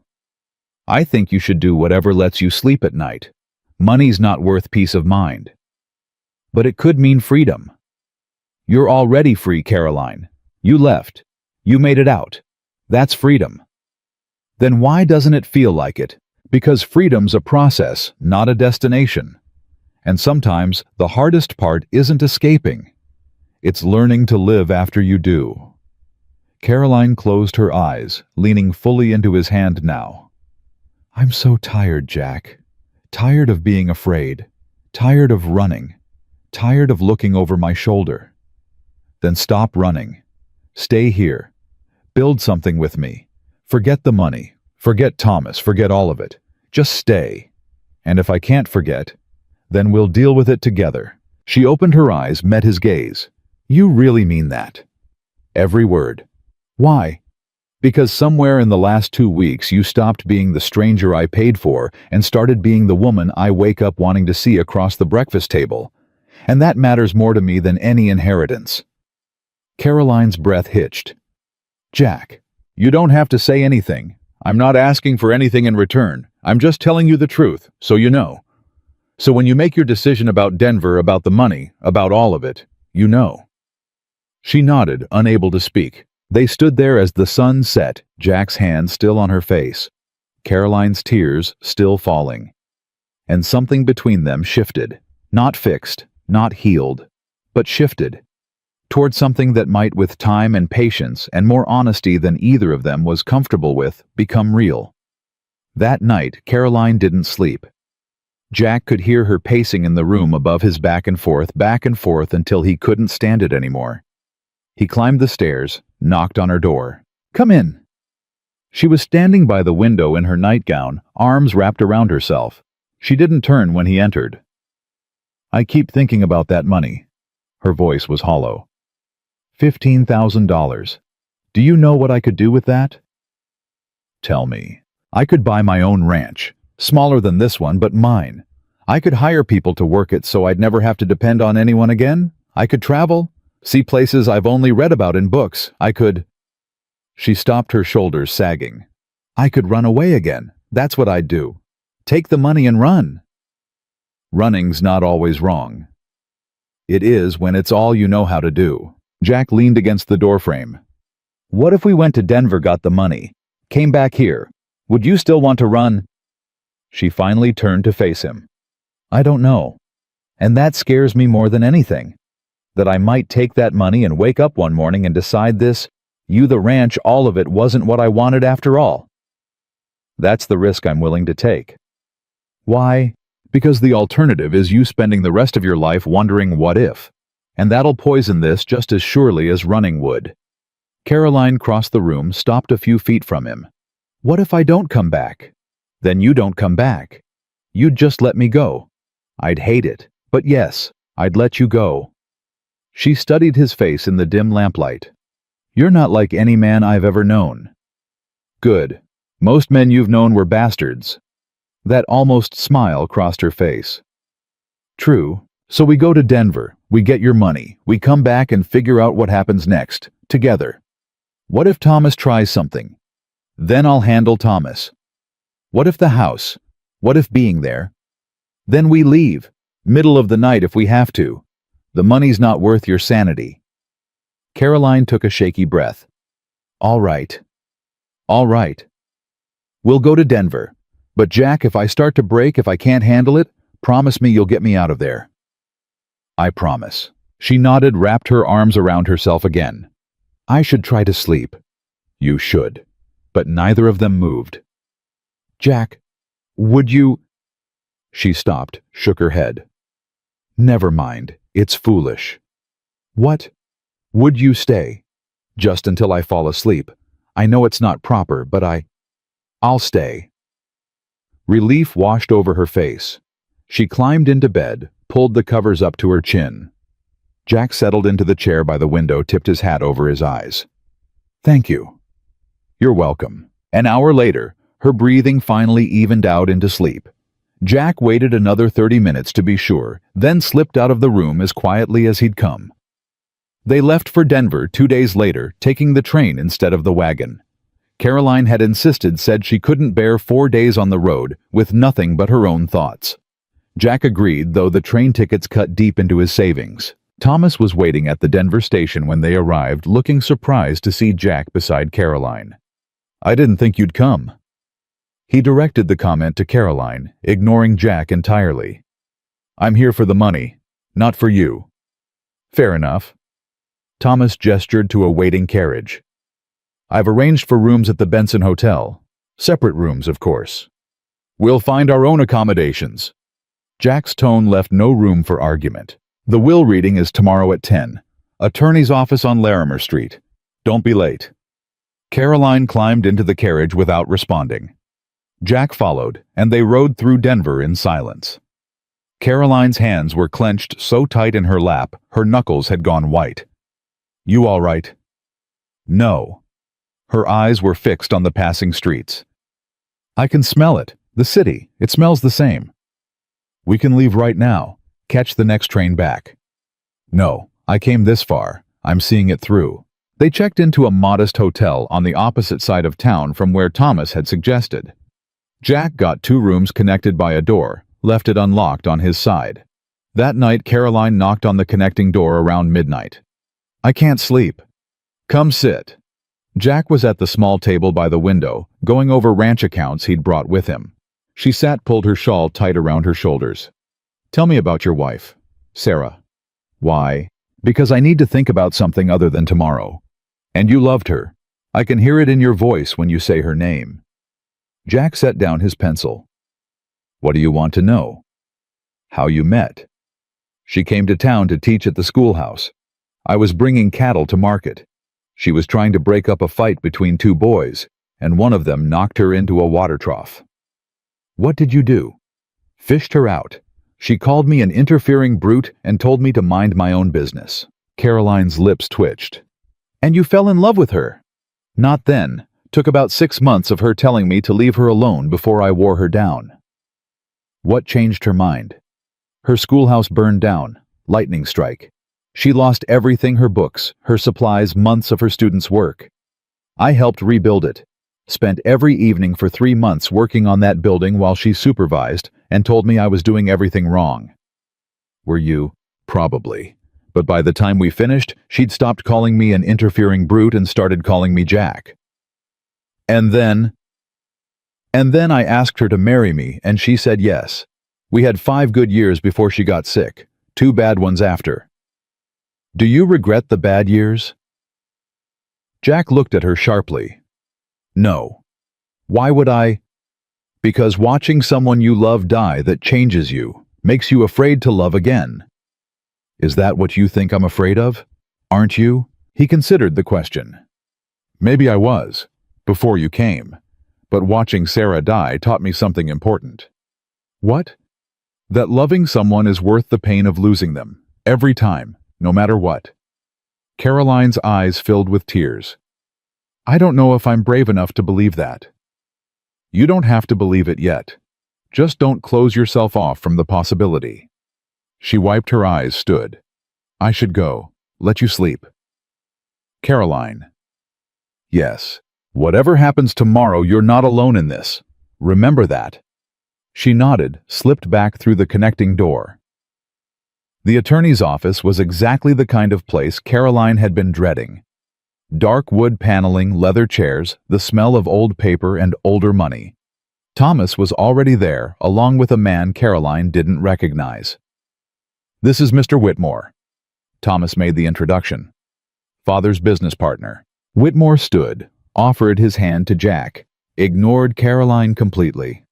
I think you should do whatever lets you sleep at night. Money's not worth peace of mind. But it could mean freedom. You're already free, Caroline. You left. You made it out. That's freedom. Then why doesn't it feel like it? Because freedom's a process, not a destination. And sometimes the hardest part isn't escaping. It's learning to live after you do. Caroline closed her eyes, leaning fully into his hand now. I'm so tired, Jack. Tired of being afraid. Tired of running. Tired of looking over my shoulder. Then stop running. Stay here. Build something with me. Forget the money. Forget Thomas. Forget all of it. Just stay. And if I can't forget, then we'll deal with it together. She opened her eyes, met his gaze. You really mean that? Every word. Why? Because somewhere in the last 2 weeks you stopped being the stranger I paid for and started being the woman I wake up wanting to see across the breakfast table. And that matters more to me than any inheritance. Caroline's breath hitched. Jack, you don't have to say anything. I'm not asking for anything in return. I'm just telling you the truth, so you know. So when you make your decision about Denver, about the money, about all of it, you know. She nodded, unable to speak. They stood there as the sun set, Jack's hand still on her face, Caroline's tears still falling. And something between them shifted, not fixed, not healed, but shifted, toward something that might, with time and patience and more honesty than either of them was comfortable with, become real. That night, Caroline didn't sleep. Jack could hear her pacing in the room above his back and forth until he couldn't stand it anymore. He climbed the stairs, knocked on her door. Come in. She was standing by the window in her nightgown, arms wrapped around herself. She didn't turn when he entered. I keep thinking about that money. Her voice was hollow. $15,000. Do you know what I could do with that? Tell me. I could buy my own ranch. Smaller than this one, but mine. I could hire people to work it so I'd never have to depend on anyone again. I could travel, see places I've only read about in books. I could... She stopped, her shoulders sagging. I could run away again. That's what I'd do. Take the money and run. Running's not always wrong. It is when it's all you know how to do. Jack leaned against the doorframe. What if we went to Denver, got the money, came back here? Would you still want to run? She finally turned to face him. I don't know. And that scares me more than anything. That I might take that money and wake up one morning and decide this, the ranch, all of it wasn't what I wanted after all. That's the risk I'm willing to take. Why? Because the alternative is you spending the rest of your life wondering what if. And that'll poison this just as surely as running would. Caroline crossed the room, stopped a few feet from him. What if I don't come back? Then you don't come back. You'd just let me go. I'd hate it, but yes, I'd let you go. She studied his face in the dim lamplight. You're not like any man I've ever known. Good. Most men you've known were bastards. That almost smile crossed her face. True. So we go to Denver, we get your money, we come back and figure out what happens next, together. What if Thomas tries something? Then I'll handle Thomas. What if the house? What if being there? Then we leave, middle of the night if we have to. The money's not worth your sanity. Caroline took a shaky breath. All right. All right. We'll go to Denver. But Jack, if I start to break, if I can't handle it, promise me you'll get me out of there. I promise. She nodded, wrapped her arms around herself again. I should try to sleep. You should. But neither of them moved. Jack, would you... She stopped, shook her head. Never mind. It's foolish. What? Would you stay? Just until I fall asleep. I know it's not proper, but I'll stay. Relief washed over her face. She climbed into bed, pulled the covers up to her chin. Jack settled into the chair by the window, tipped his hat over his eyes. Thank you. You're welcome. An hour later, her breathing finally evened out into sleep. Jack waited another 30 minutes to be sure, then slipped out of the room as quietly as he'd come. They left for Denver 2 days later, taking the train instead of the wagon. Caroline had said she couldn't bear 4 days on the road with nothing but her own thoughts. Jack agreed, though the train tickets cut deep into his savings. Thomas was waiting at the Denver station when they arrived, looking surprised to see Jack beside Caroline. I didn't think you'd come. He directed the comment to Caroline, ignoring Jack entirely. I'm here for the money, not for you. Fair enough. Thomas gestured to a waiting carriage. I've arranged for rooms at the Benson Hotel. Separate rooms, of course. We'll find our own accommodations. Jack's tone left no room for argument. The will reading is tomorrow at 10. Attorney's office on Larimer Street. Don't be late. Caroline climbed into the carriage without responding. Jack followed, and they rode through Denver in silence. Caroline's hands were clenched so tight in her lap, her knuckles had gone white. You all right? No. Her eyes were fixed on the passing streets. I can smell it. The city. It smells the same. We can leave right now. Catch the next train back. No, I came this far. I'm seeing it through. They checked into a modest hotel on the opposite side of town from where Thomas had suggested. Jack got 2 rooms connected by a door, left it unlocked on his side. That night, Caroline knocked on the connecting door around midnight. I can't sleep. Come sit. Jack was at the small table by the window, going over ranch accounts he'd brought with him. She sat, pulled her shawl tight around her shoulders. Tell me about your wife, Sarah. Why? Because I need to think about something other than tomorrow. And you loved her. I can hear it in your voice when you say her name. Jack set down his pencil. What do you want to know? How you met. She came to town to teach at the schoolhouse. I was bringing cattle to market. She was trying to break up a fight between 2 boys, and one of them knocked her into a water trough. What did you do? Fished her out. She called me an interfering brute and told me to mind my own business. Caroline's lips twitched. And you fell in love with her? Not then. Took about 6 months of her telling me to leave her alone before I wore her down. What changed her mind? Her schoolhouse burned down. Lightning strike. She lost everything, her books, her supplies, months of her students' work. I helped rebuild it. Spent every evening for 3 months working on that building while she supervised and told me I was doing everything wrong. Were you? Probably. But by the time we finished, she'd stopped calling me an interfering brute and started calling me Jack. And then I asked her to marry me, and she said yes. We had 5 good years before she got sick, 2 bad ones after. Do you regret the bad years? Jack looked at her sharply. No. Why would I? Because watching someone you love die that changes you, makes you afraid to love again. Is that what you think I'm afraid of? Aren't you? He considered the question. Maybe I was, before you came, but watching Sarah die taught me something important. What? That loving someone is worth the pain of losing them, every time, no matter what. Caroline's eyes filled with tears. I don't know if I'm brave enough to believe that. You don't have to believe it yet. Just don't close yourself off from the possibility. She wiped her eyes, stood. I should go. Let you sleep. Caroline. Yes. Whatever happens tomorrow, you're not alone in this. Remember that. She nodded, slipped back through the connecting door. The attorney's office was exactly the kind of place Caroline had been dreading. Dark wood paneling, leather chairs, the smell of old paper and older money. Thomas was already there, along with a man Caroline didn't recognize. This is Mr. Whitmore. Thomas made the introduction. Father's business partner. Whitmore stood, offered his hand to Jack, ignored Caroline completely.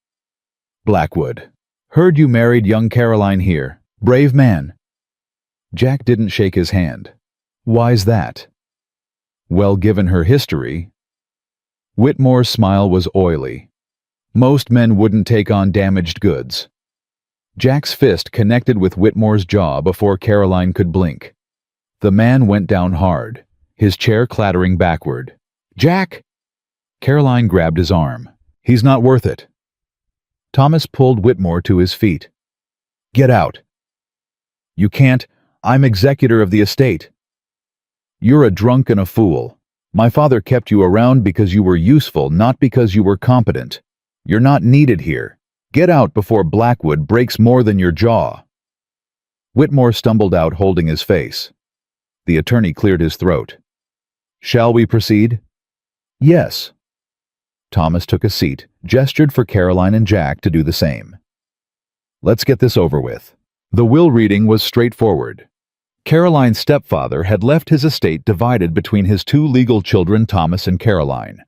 Blackwood. Heard you married young Caroline here. Brave man. Jack didn't shake his hand. Why's that? Well, given her history. Whitmore's smile was oily. Most men wouldn't take on damaged goods. Jack's fist connected with Whitmore's jaw before Caroline could blink. The man went down hard, his chair clattering backward. Jack! Caroline grabbed his arm. He's not worth it. Thomas pulled Whitmore to his feet. Get out. You can't. I'm executor of the estate. You're a drunk and a fool. My father kept you around because you were useful, not because you were competent. You're not needed here. Get out before Blackwood breaks more than your jaw. Whitmore stumbled out holding his face. The attorney cleared his throat. Shall we proceed? Yes. Thomas took a seat, gestured for Caroline and Jack to do the same. Let's get this over with. The will reading was straightforward. Caroline's stepfather had left his estate divided between his 2 legal children, Thomas and Caroline,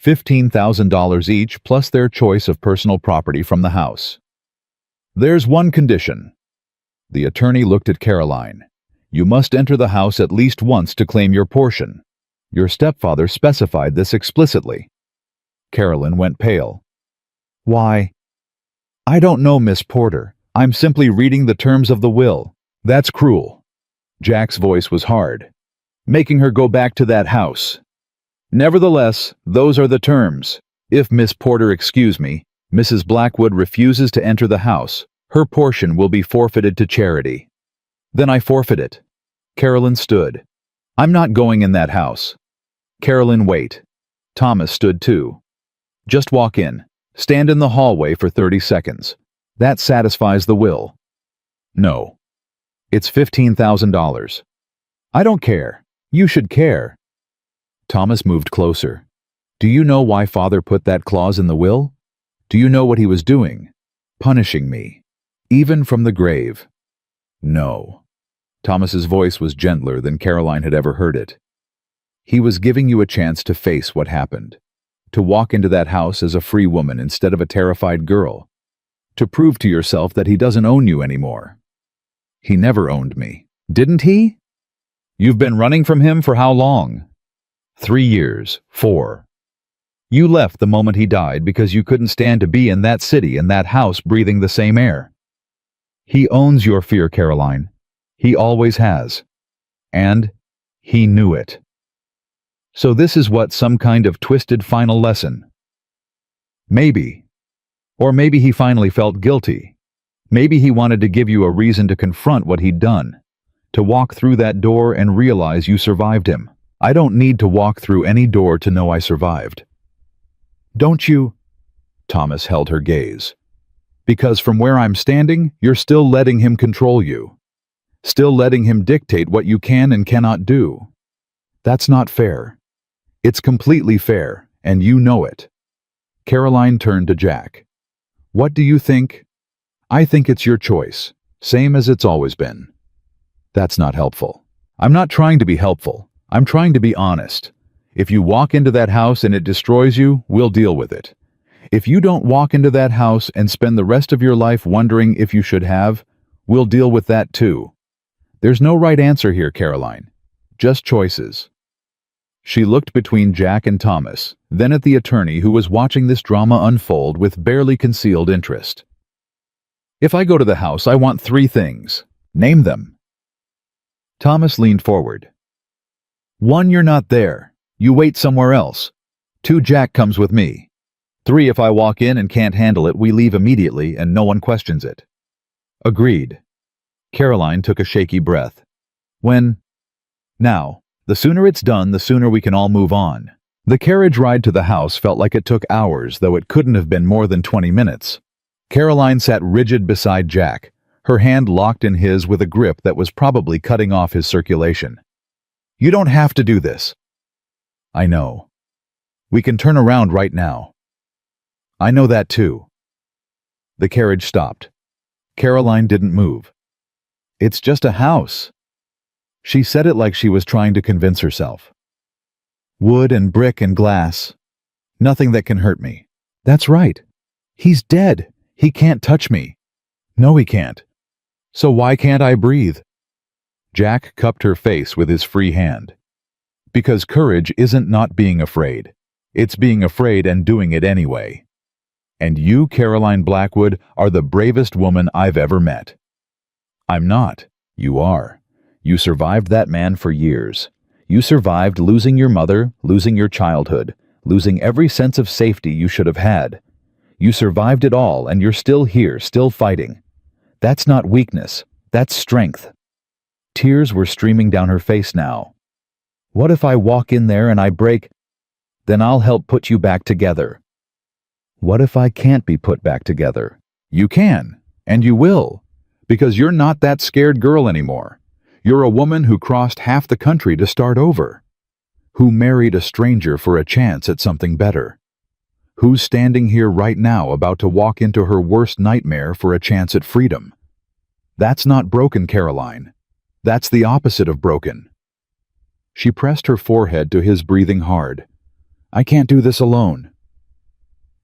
$15,000 each plus their choice of personal property from the house. There's one condition. The attorney looked at Caroline. You must enter the house at least once to claim your portion. Your stepfather specified this explicitly. Caroline went pale. Why? I don't know, Miss Porter. I'm simply reading the terms of the will. That's cruel. Jack's voice was hard. Making her go back to that house. Nevertheless, those are the terms. If Miss Porter excuse me, Mrs. Blackwood refuses to enter the house, her portion will be forfeited to charity. Then I forfeit it. Caroline stood. I'm not going in that house. Caroline, wait. Thomas stood too. Just walk in. Stand in the hallway for 30 seconds. That satisfies the will. No. It's $15,000. I don't care. You should care. Thomas moved closer. Do you know why Father put that clause in the will? Do you know what he was doing? Punishing me. Even from the grave. No. Thomas's voice was gentler than Caroline had ever heard it. He was giving you a chance to face what happened. To walk into that house as a free woman instead of a terrified girl. To prove to yourself that he doesn't own you anymore. He never owned me. Didn't he? You've been running from him for how long? 3 years. 4. You left the moment he died because you couldn't stand to be in that city and that house breathing the same air. He owns your fear, Caroline. He always has. And he knew it. So this is what, some kind of twisted final lesson? Maybe. Or maybe he finally felt guilty. Maybe he wanted to give you a reason to confront what he'd done. To walk through that door and realize you survived him. I don't need to walk through any door to know I survived. Don't you? Thomas held her gaze. Because from where I'm standing, you're still letting him control you. Still letting him dictate what you can and cannot do. That's not fair. It's completely fair, and you know it. Caroline turned to Jack. What do you think? I think it's your choice, same as it's always been. That's not helpful. I'm not trying to be helpful. I'm trying to be honest. If you walk into that house and it destroys you, we'll deal with it. If you don't walk into that house and spend the rest of your life wondering if you should have, we'll deal with that too. There's no right answer here, Caroline. Just choices. She looked between Jack and Thomas, then at the attorney who was watching this drama unfold with barely concealed interest. If I go to the house, I want 3 things. Name them. Thomas leaned forward. 1, you're not there. You wait somewhere else. 2, Jack comes with me. 3, if I walk in and can't handle it, we leave immediately and no one questions it. Agreed. Caroline took a shaky breath. Now, the sooner it's done, the sooner we can all move on. The carriage ride to the house felt like it took hours, though it couldn't have been more than 20 minutes. Caroline sat rigid beside Jack, her hand locked in his with a grip that was probably cutting off his circulation. You don't have to do this. I know. We can turn around right now. I know that too. The carriage stopped. Caroline didn't move. It's just a house. She said it like she was trying to convince herself. Wood and brick and glass. Nothing that can hurt me. That's right. He's dead. He can't touch me. No, he can't. So why can't I breathe? Jack cupped her face with his free hand. Because courage isn't not being afraid. It's being afraid and doing it anyway. And you, Caroline Blackwood, are the bravest woman I've ever met. I'm not. You are. You survived that man for years. You survived losing your mother, losing your childhood, losing every sense of safety you should have had. You survived it all, and you're still here, still fighting. That's not weakness. That's strength. Tears were streaming down her face now. What if I walk in there and I break? Then I'll help put you back together. What if I can't be put back together? You can, and you will, because you're not that scared girl anymore. You're a woman who crossed half the country to start over, who married a stranger for a chance at something better, who's standing here right now about to walk into her worst nightmare for a chance at freedom. That's not broken, Caroline. That's the opposite of broken. She pressed her forehead to his, breathing hard. I can't do this alone.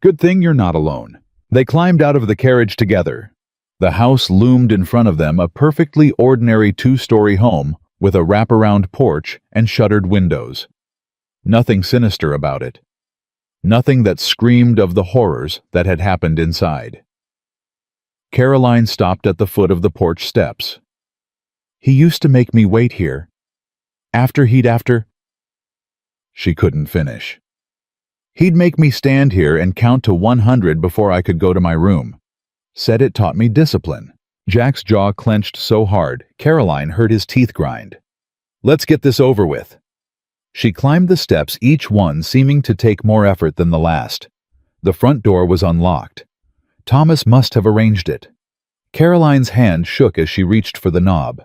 Good thing you're not alone. They climbed out of the carriage together. The house loomed in front of them, a perfectly ordinary 2-story home with a wraparound porch and shuttered windows. Nothing sinister about it. Nothing that screamed of the horrors that had happened inside. Caroline stopped at the foot of the porch steps. He used to make me wait here. After. She couldn't finish. He'd make me stand here and count to 100 before I could go to my room. Said it taught me discipline. Jack's jaw clenched so hard, Caroline heard his teeth grind. Let's get this over with. She climbed the steps, each one seeming to take more effort than the last. The front door was unlocked. Thomas must have arranged it. Caroline's hand shook as she reached for the knob.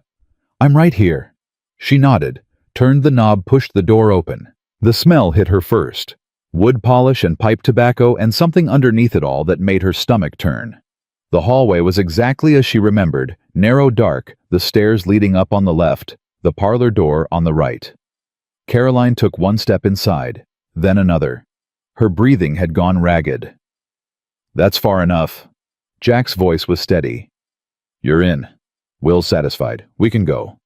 I'm right here. She nodded, turned the knob, pushed the door open. The smell hit her first. Wood polish and pipe tobacco, and something underneath it all that made her stomach turn. The hallway was exactly as she remembered, narrow, dark, the stairs leading up on the left, the parlor door on the right. Caroline took one step inside, then another. Her breathing had gone ragged. That's far enough. Jack's voice was steady. You're in. Will's satisfied. We can go.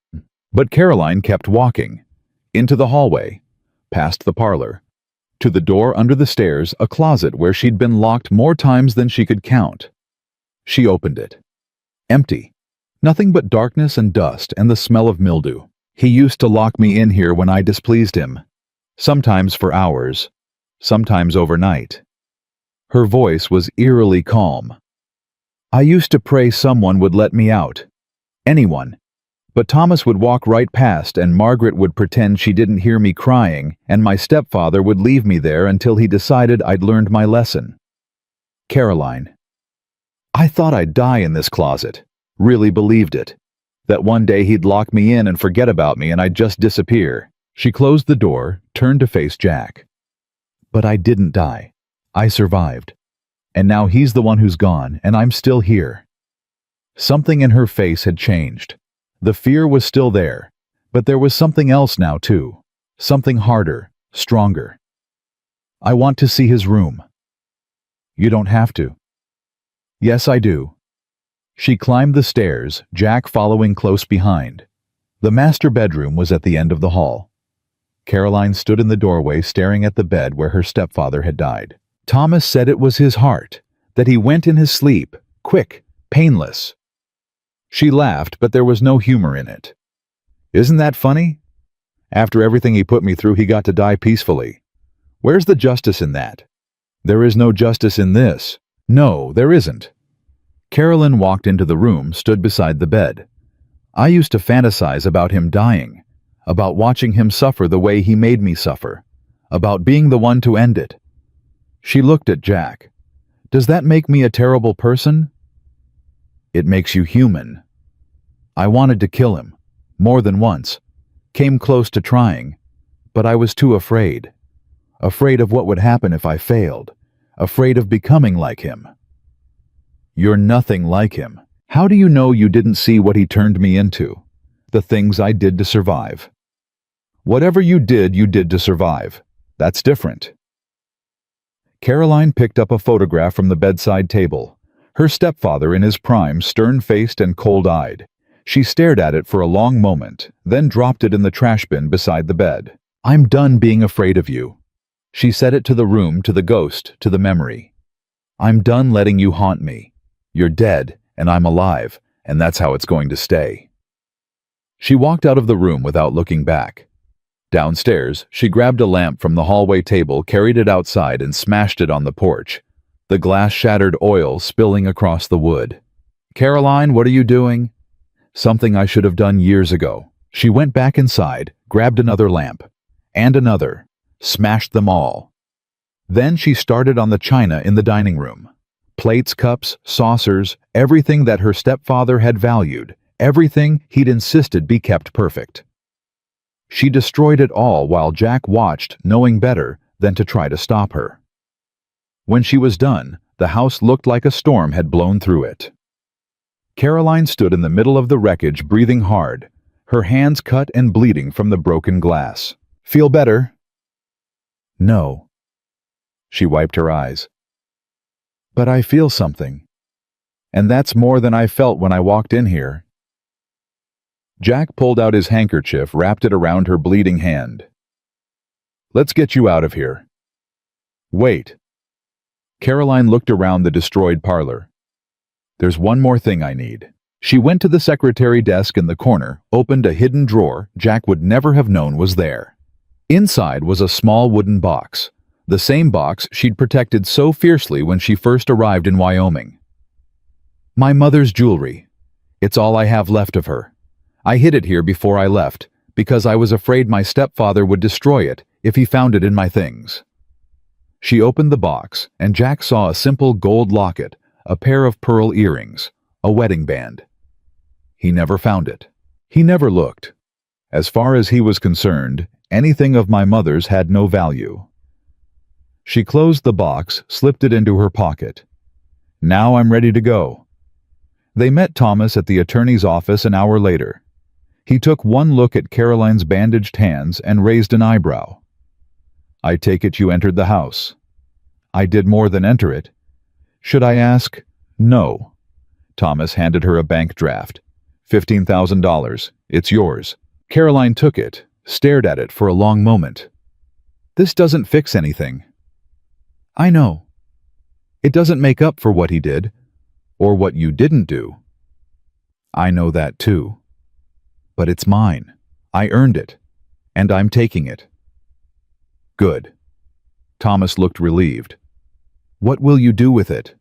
But Caroline kept walking. Into the hallway, past the parlor, to the door under the stairs, a closet where she'd been locked more times than she could count. She opened it. Empty. Nothing but darkness and dust and the smell of mildew. He used to lock me in here when I displeased him. Sometimes for hours. Sometimes overnight. Her voice was eerily calm. I used to pray someone would let me out. Anyone. But Thomas would walk right past and Margaret would pretend she didn't hear me crying, and my stepfather would leave me there until he decided I'd learned my lesson. Caroline. I thought I'd die in this closet. Really believed it. That one day he'd lock me in and forget about me and I'd just disappear. She closed the door, turned to face Jack. But I didn't die. I survived. And now he's the one who's gone, and I'm still here. Something in her face had changed. The fear was still there, but there was something else now too. Something harder, stronger. I want to see his room. You don't have to. Yes, I do. She climbed the stairs, Jack following close behind. The master bedroom was at the end of the hall. Caroline stood in the doorway staring at the bed where her stepfather had died. Thomas said it was his heart, that he went in his sleep, quick, painless. She laughed, but there was no humor in it. Isn't that funny? After everything he put me through, he got to die peacefully. Where's the justice in that? There is no justice in this. No, there isn't. Carolyn walked into the room, stood beside the bed. I used to fantasize about him dying, about watching him suffer the way he made me suffer, about being the one to end it. She looked at Jack. Does that make me a terrible person? It makes you human. I wanted to kill him, more than once, came close to trying, but I was too afraid. Afraid of what would happen if I failed, afraid of becoming like him. You're nothing like him. How do you know you didn't see what he turned me into? The things I did to survive. Whatever you did to survive. That's different. Caroline picked up a photograph from the bedside table. Her stepfather in his prime, stern-faced and cold-eyed. She stared at it for a long moment, then dropped it in the trash bin beside the bed. I'm done being afraid of you. She said it to the room, to the ghost, to the memory. I'm done letting you haunt me. You're dead, and I'm alive, and that's how it's going to stay. She walked out of the room without looking back. Downstairs, she grabbed a lamp from the hallway table, carried it outside, and smashed it on the porch. The glass shattered, oil spilling across the wood. Caroline, what are you doing? Something I should have done years ago. She went back inside, grabbed another lamp. And another. Smashed them all. Then she started on the china in the dining room. Plates, cups, saucers, everything that her stepfather had valued, everything he'd insisted be kept perfect. She destroyed it all while Jack watched, knowing better than to try to stop her. When she was done, the house looked like a storm had blown through it. Caroline stood in the middle of the wreckage, breathing hard, her hands cut and bleeding from the broken glass. Feel better? No. She wiped her eyes. But I feel something. And that's more than I felt when I walked in here. Jack pulled out his handkerchief, wrapped it around her bleeding hand. Let's get you out of here. Wait. Caroline looked around the destroyed parlor. There's one more thing I need. She went to the secretary desk in the corner, opened a hidden drawer Jack would never have known was there. Inside was a small wooden box, the same box she'd protected so fiercely when she first arrived in Wyoming. My mother's jewelry. It's all I have left of her. I hid it here before I left, because I was afraid my stepfather would destroy it if he found it in my things. She opened the box, and Jack saw a simple gold locket, a pair of pearl earrings, a wedding band. He never found it. He never looked. As far as he was concerned, anything of my mother's had no value. She closed the box, slipped it into her pocket. Now I'm ready to go. They met Thomas at the attorney's office an hour later. He took one look at Caroline's bandaged hands and raised an eyebrow. I take it you entered the house. I did more than enter it. Should I ask? No. Thomas handed her a bank draft. $15,000. It's yours. Caroline took it, stared at it for a long moment. This doesn't fix anything. I know. It doesn't make up for what he did, or what you didn't do. I know that too. But it's mine. I earned it, and I'm taking it. Good. Thomas looked relieved. What will you do with it?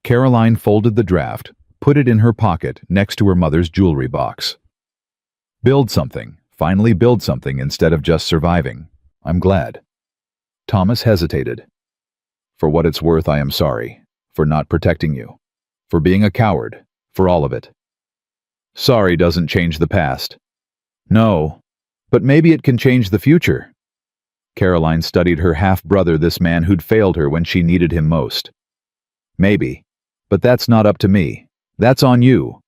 Caroline folded the draft, put it in her pocket next to her mother's jewelry box. Build something. Finally build something instead of just surviving. I'm glad. Thomas hesitated. For what it's worth, I am sorry. For not protecting you. For being a coward. For all of it. Sorry doesn't change the past. No. But maybe it can change the future. Caroline studied her half-brother, this man who'd failed her when she needed him most. Maybe. But that's not up to me. That's on you.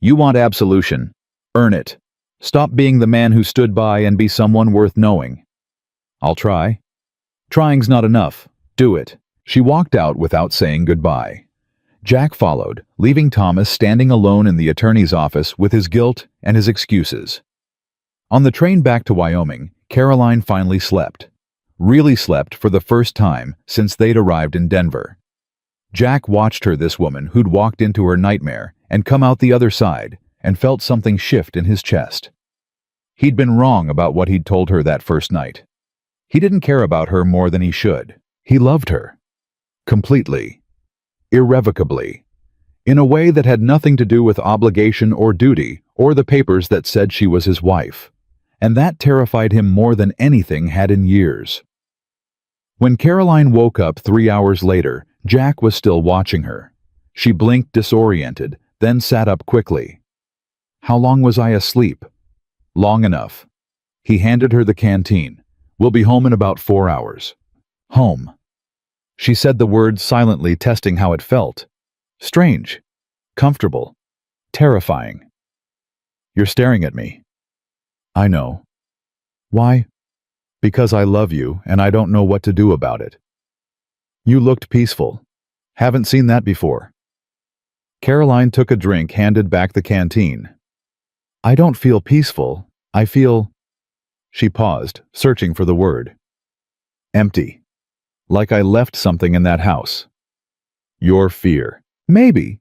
You want absolution. Earn it. Stop being the man who stood by and be someone worth knowing. I'll try. Trying's not enough. Do it. She walked out without saying goodbye. Jack followed, leaving Thomas standing alone in the attorney's office with his guilt and his excuses. On the train back to Wyoming, Caroline finally slept. Really slept for the first time since they'd arrived in Denver. Jack watched her, this woman who'd walked into her nightmare and come out the other side, and felt something shift in his chest. He'd been wrong about what he'd told her that first night. He didn't care about her more than he should. He loved her. Completely. Irrevocably. In a way that had nothing to do with obligation or duty or the papers that said she was his wife. And that terrified him more than anything had in years. When Caroline woke up 3 hours later, Jack was still watching her. She blinked disoriented, then sat up quickly. How long was I asleep? Long enough. He handed her the canteen. We'll be home in about 4 hours. Home. She said the word silently, testing how it felt. Strange. Comfortable. Terrifying. You're staring at me. I know. Why? Because I love you and I don't know what to do about it. You looked peaceful. Haven't seen that before. Caroline took a drink, handed back the canteen. I don't feel peaceful. I feel... She paused, searching for the word. Empty. Like I left something in that house. Your fear. Maybe.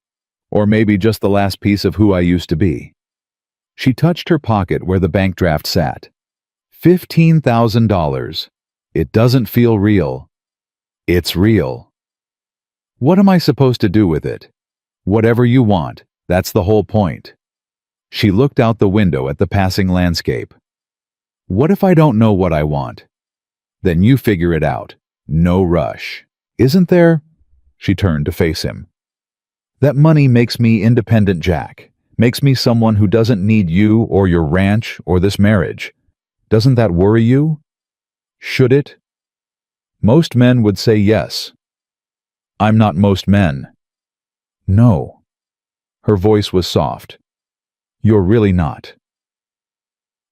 Or maybe just the last piece of who I used to be. She touched her pocket where the bank draft sat. $15,000. It doesn't feel real. It's real. What am I supposed to do with it? Whatever you want, that's the whole point. She looked out the window at the passing landscape. What if I don't know what I want? Then you figure it out. No rush. Isn't there? She turned to face him. That money makes me independent, Jack. Makes me someone who doesn't need you or your ranch or this marriage. Doesn't that worry you? Should it? Most men would say yes. I'm not most men. No. Her voice was soft. You're really not.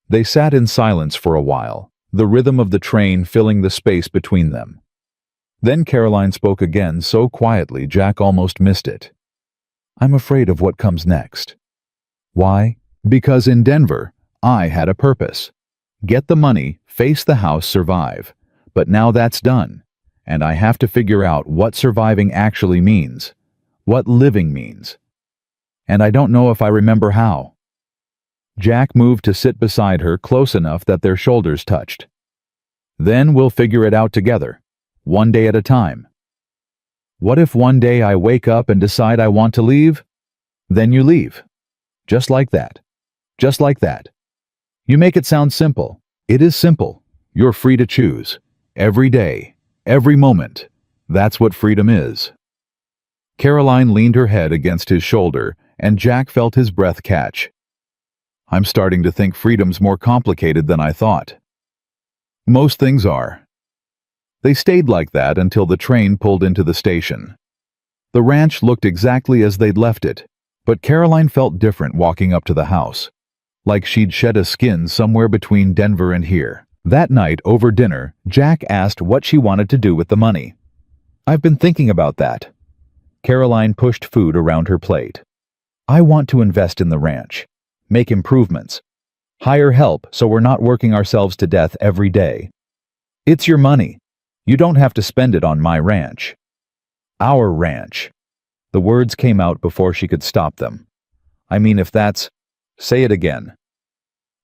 They sat in silence for a while, the rhythm of the train filling the space between them. Then Caroline spoke again, so quietly Jack almost missed it. I'm afraid of what comes next. Why? Because in Denver, I had a purpose. Get the money, face the house, survive. But now that's done, and I have to figure out what surviving actually means, what living means. And I don't know if I remember how. Jack moved to sit beside her, close enough that their shoulders touched. Then we'll figure it out together, one day at a time. What if one day I wake up and decide I want to leave? Then you leave. Just like that. Just like that. You make it sound simple. It is simple. You're free to choose. Every day. Every moment. That's what freedom is. Caroline leaned her head against his shoulder, and Jack felt his breath catch. I'm starting to think freedom's more complicated than I thought. Most things are. They stayed like that until the train pulled into the station. The ranch looked exactly as they'd left it, but Caroline felt different walking up to the house, like she'd shed a skin somewhere between Denver and here. That night, over dinner, Jack asked what she wanted to do with the money. I've been thinking about that. Caroline pushed food around her plate. I want to invest in the ranch. Make improvements. Hire help so we're not working ourselves to death every day. It's your money. You don't have to spend it on my ranch. Our ranch. The words came out before she could stop them. I mean, if that's... Say it again.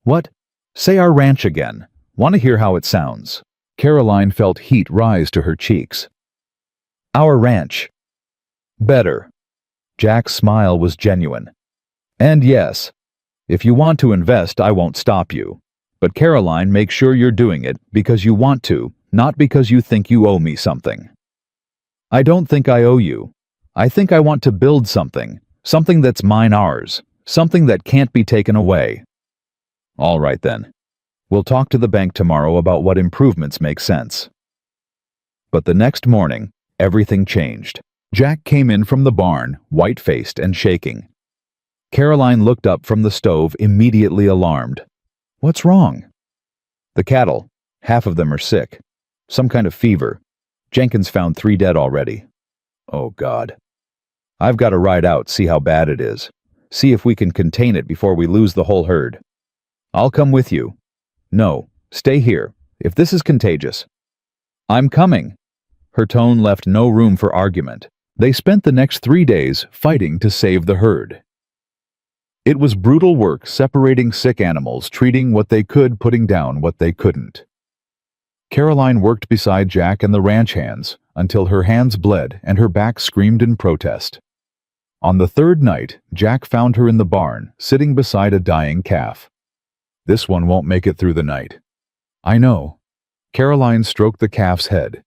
What? Say our ranch again. Want to hear how it sounds. Caroline felt heat rise to her cheeks. Our ranch. Better. Jack's smile was genuine. And yes, if you want to invest, I won't stop you. But Caroline, make sure you're doing it because you want to, not because you think you owe me something. I don't think I owe you. I think I want to build something that's mine, ours, something that can't be taken away. All right then. We'll talk to the bank tomorrow about what improvements make sense. But the next morning, everything changed. Jack came in from the barn, white-faced and shaking. Caroline looked up from the stove, immediately alarmed. What's wrong? The cattle. Half of them are sick. Some kind of fever. Jenkins found 3 dead already. Oh, God. I've got to ride out, see how bad it is. See if we can contain it before we lose the whole herd. I'll come with you. No, stay here, if this is contagious. I'm coming. Her tone left no room for argument. They spent the next 3 days fighting to save the herd. It was brutal work separating sick animals, treating what they could, putting down what they couldn't. Caroline worked beside Jack and the ranch hands until her hands bled and her back screamed in protest. On the 3rd night, Jack found her in the barn, sitting beside a dying calf. This one won't make it through the night. I know. Caroline stroked the calf's head.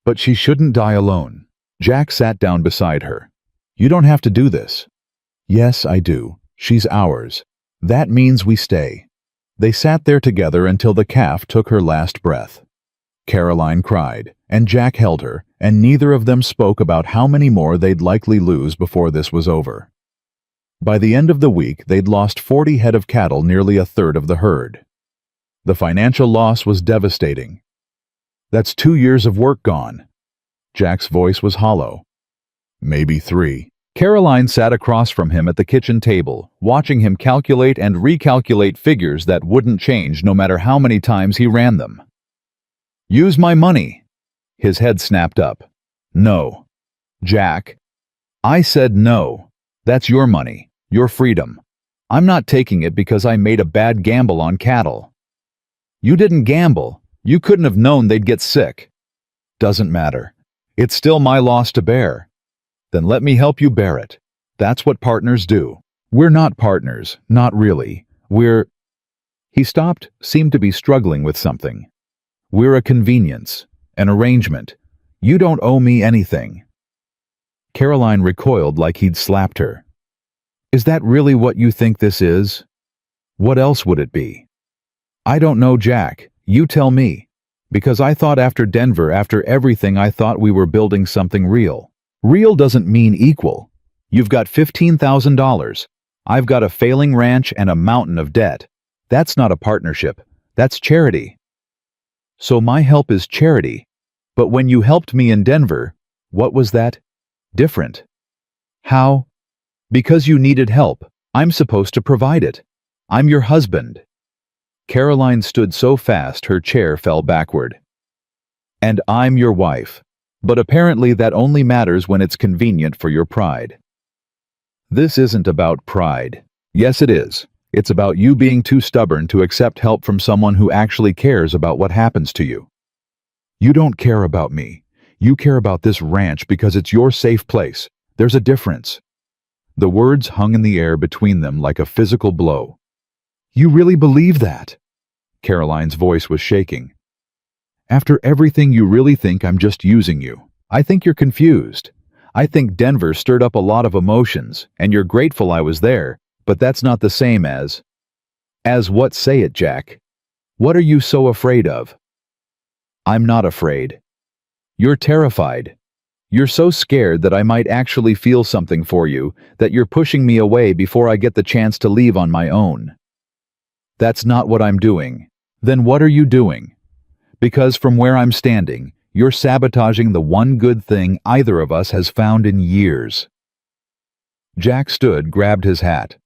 But she shouldn't die alone. Jack sat down beside her. You don't have to do this. Yes, I do. She's ours. That means we stay. They sat there together until the calf took her last breath. Caroline cried, and Jack held her, and neither of them spoke about how many more they'd likely lose before this was over. By the end of the week, they'd lost 40 head of cattle, nearly a third of the herd. The financial loss was devastating. That's 2 years of work gone. Jack's voice was hollow. Maybe 3. Caroline sat across from him at the kitchen table, watching him calculate and recalculate figures that wouldn't change no matter how many times he ran them. Use my money. His head snapped up. No. Jack. I said no. That's your money, your freedom. I'm not taking it because I made a bad gamble on cattle. You didn't gamble. You couldn't have known they'd get sick. Doesn't matter. It's still my loss to bear. Then let me help you bear it. That's what partners do. We're not partners, not really. He stopped, seemed to be struggling with something. We're a convenience, an arrangement. You don't owe me anything. Caroline recoiled like he'd slapped her. Is that really what you think this is? What else would it be? I don't know, Jack. You tell me. Because I thought after Denver, after everything, I thought we were building something real. Real doesn't mean equal. You've got $15,000. I've got a failing ranch and a mountain of debt. That's not a partnership. That's charity. So my help is charity. But when you helped me in Denver, what was that? Different. How? Because you needed help. I'm supposed to provide it. I'm your husband. Caroline stood so fast her chair fell backward. And I'm your wife. But apparently that only matters when it's convenient for your pride. This isn't about pride. Yes, it is. It's about you being too stubborn to accept help from someone who actually cares about what happens to you. You don't care about me. You care about this ranch because it's your safe place. There's a difference. The words hung in the air between them like a physical blow. You really believe that? Caroline's voice was shaking. After everything, you really think I'm just using you? I think you're confused. I think Denver stirred up a lot of emotions, and you're grateful I was there, but that's not the same as... As what? Say it, Jack. What are you so afraid of? I'm not afraid. You're terrified. You're so scared that I might actually feel something for you, that you're pushing me away before I get the chance to leave on my own. That's not what I'm doing. Then what are you doing? Because from where I'm standing, you're sabotaging the one good thing either of us has found in years. Jack stood, grabbed his hat.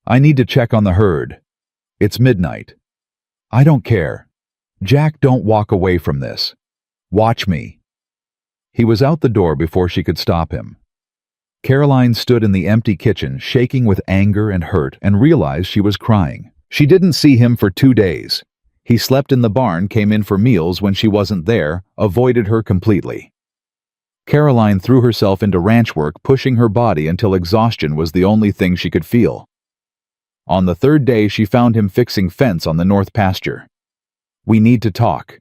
I need to check on the herd. It's midnight. I don't care. Jack, don't walk away from this. Watch me. He was out the door before she could stop him. Caroline stood in the empty kitchen, shaking with anger and hurt, and realized she was crying. She didn't see him for 2 days. He slept in the barn, came in for meals when she wasn't there, avoided her completely. Caroline threw herself into ranch work, pushing her body until exhaustion was the only thing she could feel. On the third day, she found him fixing fence on the north pasture. "We need to talk."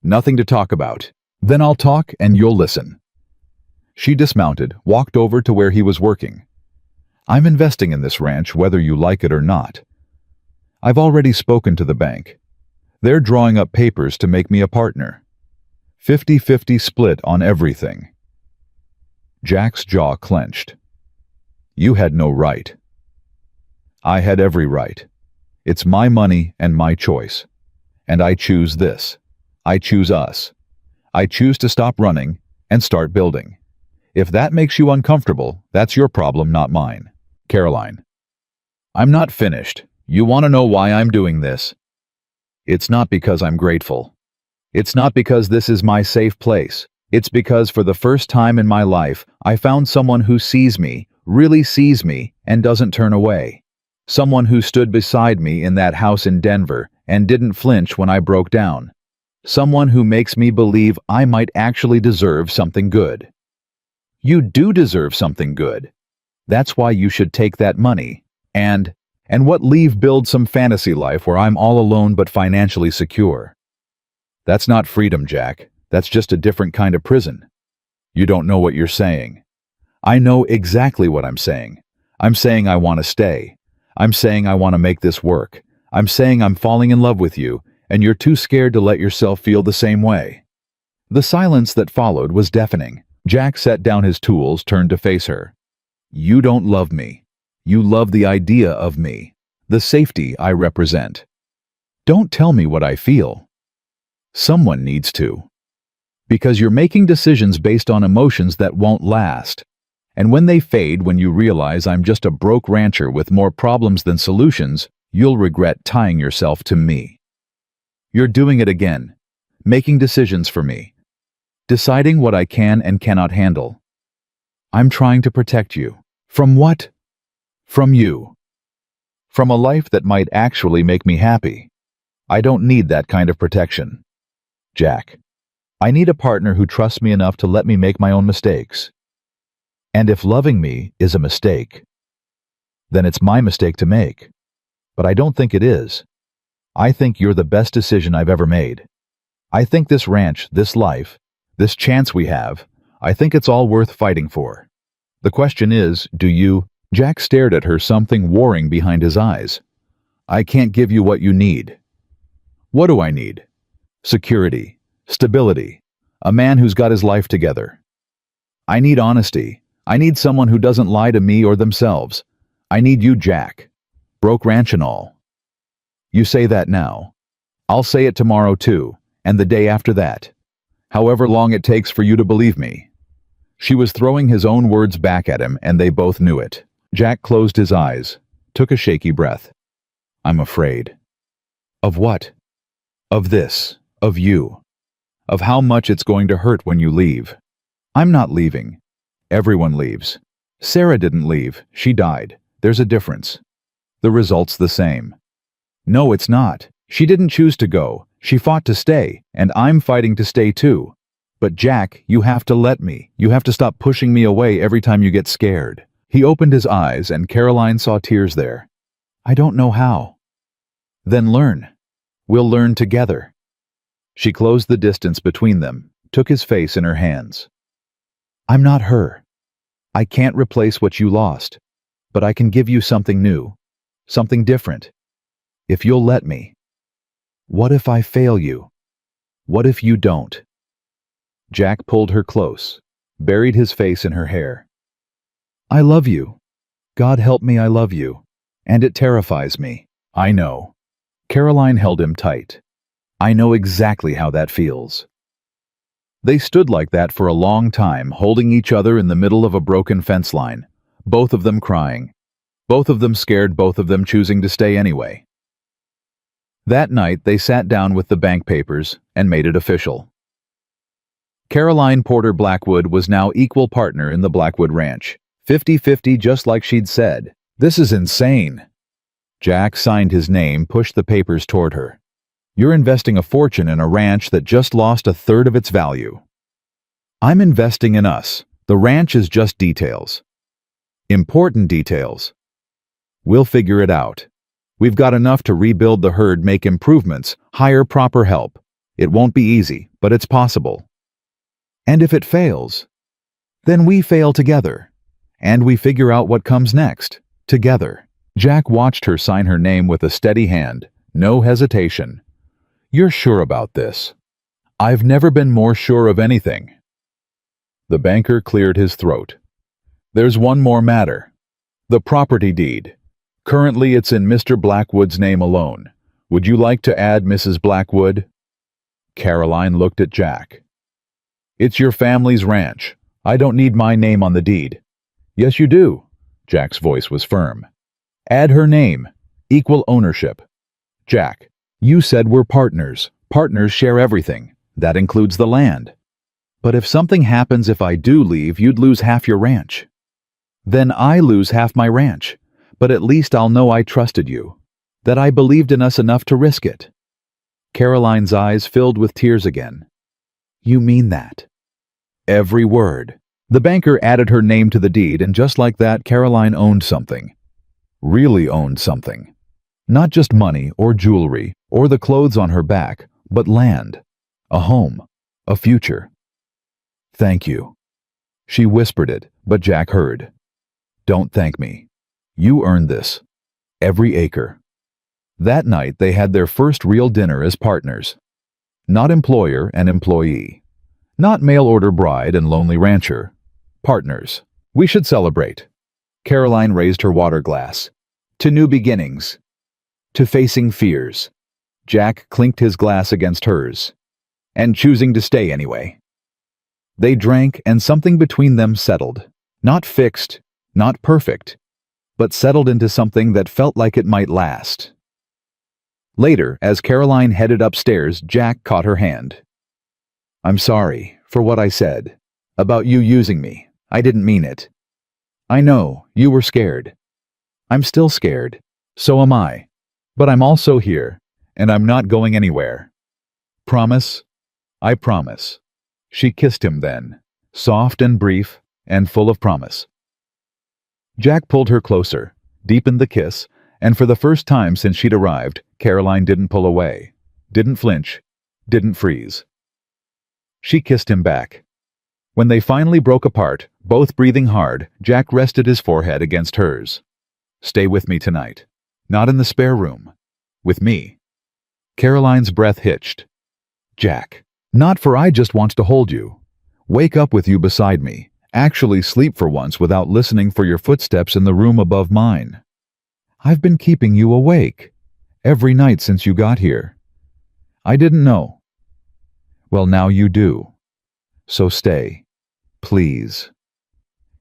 "Nothing to talk about." "Then I'll talk and you'll listen." She dismounted, walked over to where he was working. "I'm investing in this ranch whether you like it or not. I've already spoken to the bank. They're drawing up papers to make me a partner. 50-50 split on everything." Jack's jaw clenched. "You had no right." "I had every right. It's my money and my choice. And I choose this. I choose us. I choose to stop running and start building. If that makes you uncomfortable, that's your problem, not mine." Caroline. "I'm not finished. You want to know why I'm doing this? It's not because I'm grateful. It's not because this is my safe place. It's because for the first time in my life, I found someone who sees me, really sees me, and doesn't turn away. Someone who stood beside me in that house in Denver and didn't flinch when I broke down. Someone who makes me believe I might actually deserve something good." You do deserve something good. That's why you should take that money and build some fantasy life where I'm all alone but financially secure. That's not freedom, Jack. That's just a different kind of prison. You don't know what you're saying. I know exactly what I'm saying. I'm saying I want to stay. I'm saying I want to make this work. I'm saying I'm falling in love with you, and you're too scared to let yourself feel the same way. The silence that followed was deafening. Jack set down his tools, turned to face her. "You don't love me. You love the idea of me, the safety I represent. Don't tell me what I feel. Someone needs to. Because you're making decisions based on emotions that won't last. And when they fade, when you realize I'm just a broke rancher with more problems than solutions, you'll regret tying yourself to me. You're doing it again, making decisions for me, deciding what I can and cannot handle. I'm trying to protect you. From what? From you. From a life that might actually make me happy. I don't need that kind of protection. Jack, I need a partner who trusts me enough to let me make my own mistakes. And if loving me is a mistake, then it's my mistake to make. But I don't think it is. I think you're the best decision I've ever made. I think this ranch, this life, this chance we have, I think it's all worth fighting for. The question is, do you? Jack stared at her, something warring behind his eyes. I can't give you what you need. What do I need? Security, stability, a man who's got his life together. I need honesty. I need someone who doesn't lie to me or themselves. I need you, Jack. Broke ranch and all. You say that now. I'll say it tomorrow too, and the day after that. However long it takes for you to believe me. She was throwing his own words back at him, and they both knew it. Jack closed his eyes, took a shaky breath. I'm afraid. Of what? Of this. Of you. Of how much it's going to hurt when you leave. I'm not leaving. Everyone leaves. Sarah didn't leave. She died. There's a difference. The result's the same. No, it's not. She didn't choose to go. She fought to stay, and I'm fighting to stay too. But Jack, you have to let me. You have to stop pushing me away every time you get scared. He opened his eyes, and Caroline saw tears there. I don't know how. Then learn. We'll learn together. She closed the distance between them, took his face in her hands. I'm not her. I can't replace what you lost, but I can give you something new, something different, if you'll let me. What if I fail you? What if you don't? Jack pulled her close, buried his face in her hair. I love you. God help me, I love you. And it terrifies me. I know. Caroline held him tight. I know exactly how that feels. They stood like that for a long time, holding each other in the middle of a broken fence line, both of them crying, both of them scared, both of them choosing to stay anyway. That night, they sat down with the bank papers and made it official. Caroline Porter Blackwood was now equal partner in the Blackwood Ranch, 50-50, just like she'd said. This is insane. Jack signed his name, pushed the papers toward her. You're investing a fortune in a ranch that just lost a third of its value. I'm investing in us. The ranch is just details. Important details. We'll figure it out. We've got enough to rebuild the herd, make improvements, hire proper help. It won't be easy, but it's possible. And if it fails, then we fail together. And we figure out what comes next, together. Jack watched her sign her name with a steady hand, no hesitation. You're sure about this? I've never been more sure of anything. The banker cleared his throat. There's one more matter. The property deed. Currently it's in Mr. Blackwood's name alone. Would you like to add Mrs. Blackwood? Caroline looked at Jack. It's your family's ranch. I don't need my name on the deed. Yes, you do. Jack's voice was firm. Add her name. Equal ownership. Jack, you said we're partners. Partners share everything. That includes the land. But if something happens if I do leave, you'd lose half your ranch. Then I lose half my ranch. But at least I'll know I trusted you. That I believed in us enough to risk it. Caroline's eyes filled with tears again. You mean that? Every word. The banker added her name to the deed, and just like that, Caroline owned something. Really owned something. Not just money or jewelry or the clothes on her back, but land. A home. A future. Thank you. She whispered it, but Jack heard. Don't thank me. You earned this. Every acre. That night they had their first real dinner as partners. Not employer and employee. Not mail-order bride and lonely rancher. Partners. We should celebrate. Caroline raised her water glass. To new beginnings. To facing fears. Jack clinked his glass against hers. And choosing to stay anyway. They drank, and something between them settled. Not fixed, not perfect, but settled into something that felt like it might last. Later, as Caroline headed upstairs, Jack caught her hand. I'm sorry for what I said. About you using me. I didn't mean it. I know, you were scared. I'm still scared. So am I. But I'm also here, and I'm not going anywhere. Promise? I promise. She kissed him then, soft and brief and full of promise. Jack pulled her closer, deepened the kiss, and for the first time since she'd arrived, Caroline didn't pull away, didn't flinch, didn't freeze. She kissed him back. When they finally broke apart, both breathing hard, Jack rested his forehead against hers. Stay with me tonight. Not in the spare room. With me. Caroline's breath hitched. Jack. Not for I just want to hold you. Wake up with you beside me. Actually sleep for once without listening for your footsteps in the room above mine. I've been keeping you awake. Every night since you got here. I didn't know. Well, now you do. So stay. Please.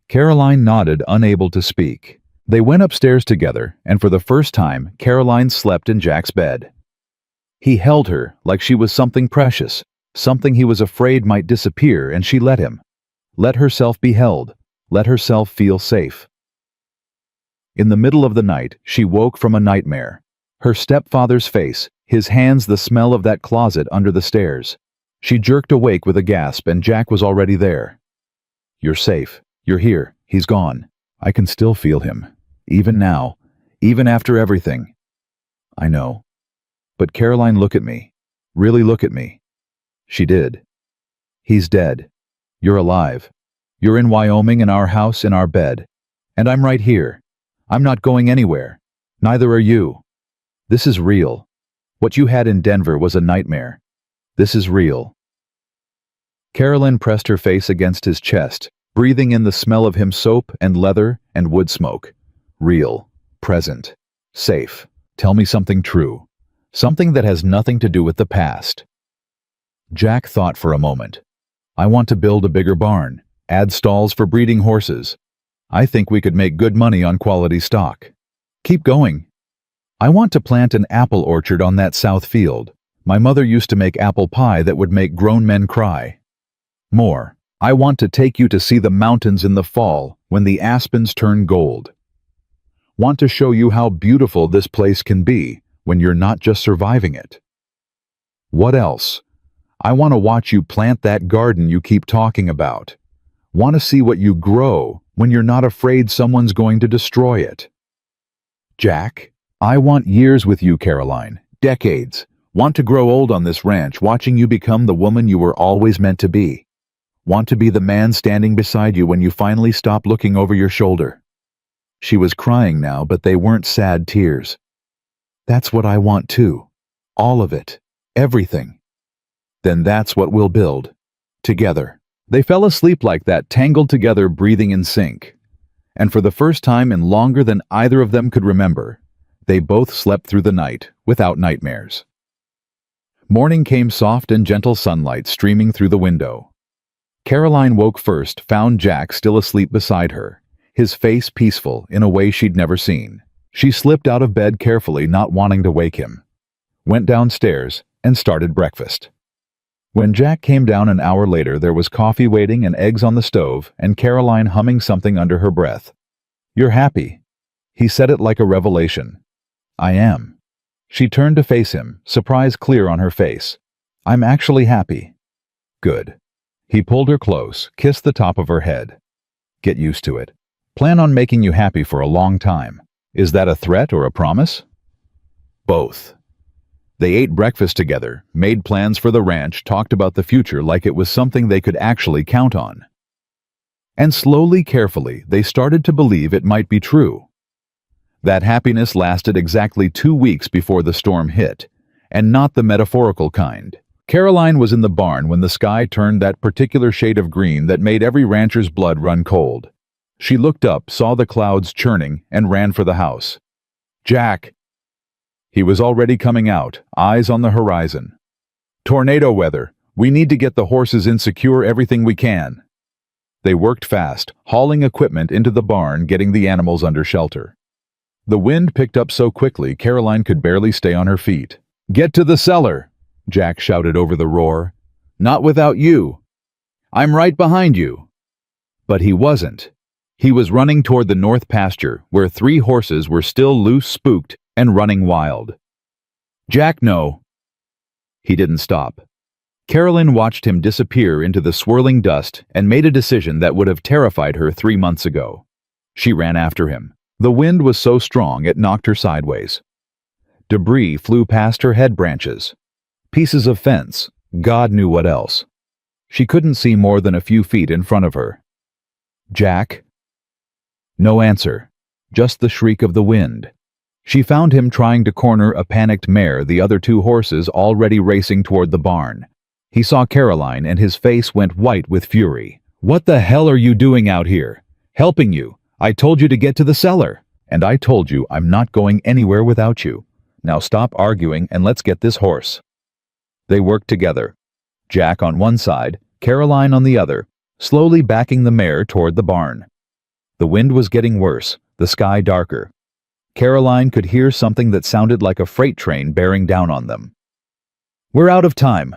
Caroline nodded, unable to speak. They went upstairs together, and for the first time, Caroline slept in Jack's bed. He held her like she was something precious, something he was afraid might disappear, and she let him. Let herself be held. Let herself feel safe. In the middle of the night, she woke from a nightmare. Her stepfather's face, his hands the smell of that closet under the stairs. She jerked awake with a gasp, and Jack was already there. You're safe. You're here. He's gone. I can still feel him. Even now. Even after everything. I know. But Caroline, look at me. Really look at me. She did. He's dead. You're alive. You're in Wyoming in our house in our bed. And I'm right here. I'm not going anywhere. Neither are you. This is real. What you had in Denver was a nightmare. This is real. Carolyn pressed her face against his chest, breathing in the smell of him soap and leather and wood smoke. Real. Present. Safe. Tell me something true. Something that has nothing to do with the past. Jack thought for a moment. I want to build a bigger barn, add stalls for breeding horses. I think we could make good money on quality stock. Keep going. I want to plant an apple orchard on that south field. My mother used to make apple pie that would make grown men cry. More. I want to take you to see the mountains in the fall when the aspens turn gold. Want to show you how beautiful this place can be when you're not just surviving it. What else? I want to watch you plant that garden you keep talking about. Want to see what you grow when you're not afraid someone's going to destroy it. Jack, I want years with you, Caroline. Decades. Want to grow old on this ranch watching you become the woman you were always meant to be. Want to be the man standing beside you when you finally stop looking over your shoulder. She was crying now, but they weren't sad tears. That's what I want too. All of it. Everything. Then that's what we'll build. Together. They fell asleep like that, tangled together, breathing in sync. And for the first time in longer than either of them could remember, they both slept through the night without nightmares. Morning came, soft and gentle sunlight streaming through the window. Caroline woke first, found Jack still asleep beside her, his face peaceful in a way she'd never seen. She slipped out of bed carefully, not wanting to wake him, went downstairs, and started breakfast. When Jack came down an hour later, there was coffee waiting and eggs on the stove, and Caroline humming something under her breath. "You're happy." He said it like a revelation. "I am." She turned to face him, surprise clear on her face. "I'm actually happy." "Good." He pulled her close, kissed the top of her head. "Get used to it. Plan on making you happy for a long time. Is that a threat or a promise?" "Both." They ate breakfast together, made plans for the ranch, talked about the future like it was something they could actually count on. And slowly, carefully, they started to believe it might be true. That happiness lasted exactly 2 weeks before the storm hit, and not the metaphorical kind. Caroline was in the barn when the sky turned that particular shade of green that made every rancher's blood run cold. She looked up, saw the clouds churning, and ran for the house. "Jack!" He was already coming out, eyes on the horizon. "Tornado weather. We need to get the horses in, secure everything we can." They worked fast, hauling equipment into the barn, getting the animals under shelter. The wind picked up so quickly Caroline could barely stay on her feet. "Get to the cellar!" Jack shouted over the roar. "Not without you." "I'm right behind you." But he wasn't. He was running toward the north pasture, where 3 horses were still loose, spooked, and running wild. "Jack, no." He didn't stop. Caroline watched him disappear into the swirling dust and made a decision that would have terrified her 3 months ago. She ran after him. The wind was so strong it knocked her sideways. Debris flew past her head branches. Pieces of fence, God knew what else. She couldn't see more than a few feet in front of her. "Jack?" No answer, just the shriek of the wind. She found him trying to corner a panicked mare, the other 2 horses already racing toward the barn. He saw Caroline and his face went white with fury. "What the hell are you doing out here? Helping you. I told you to get to the cellar. And I told you I'm not going anywhere without you. Now stop arguing and let's get this horse." They worked together. Jack on one side, Caroline on the other, slowly backing the mare toward the barn. The wind was getting worse, the sky darker. Caroline could hear something that sounded like a freight train bearing down on them. "We're out of time."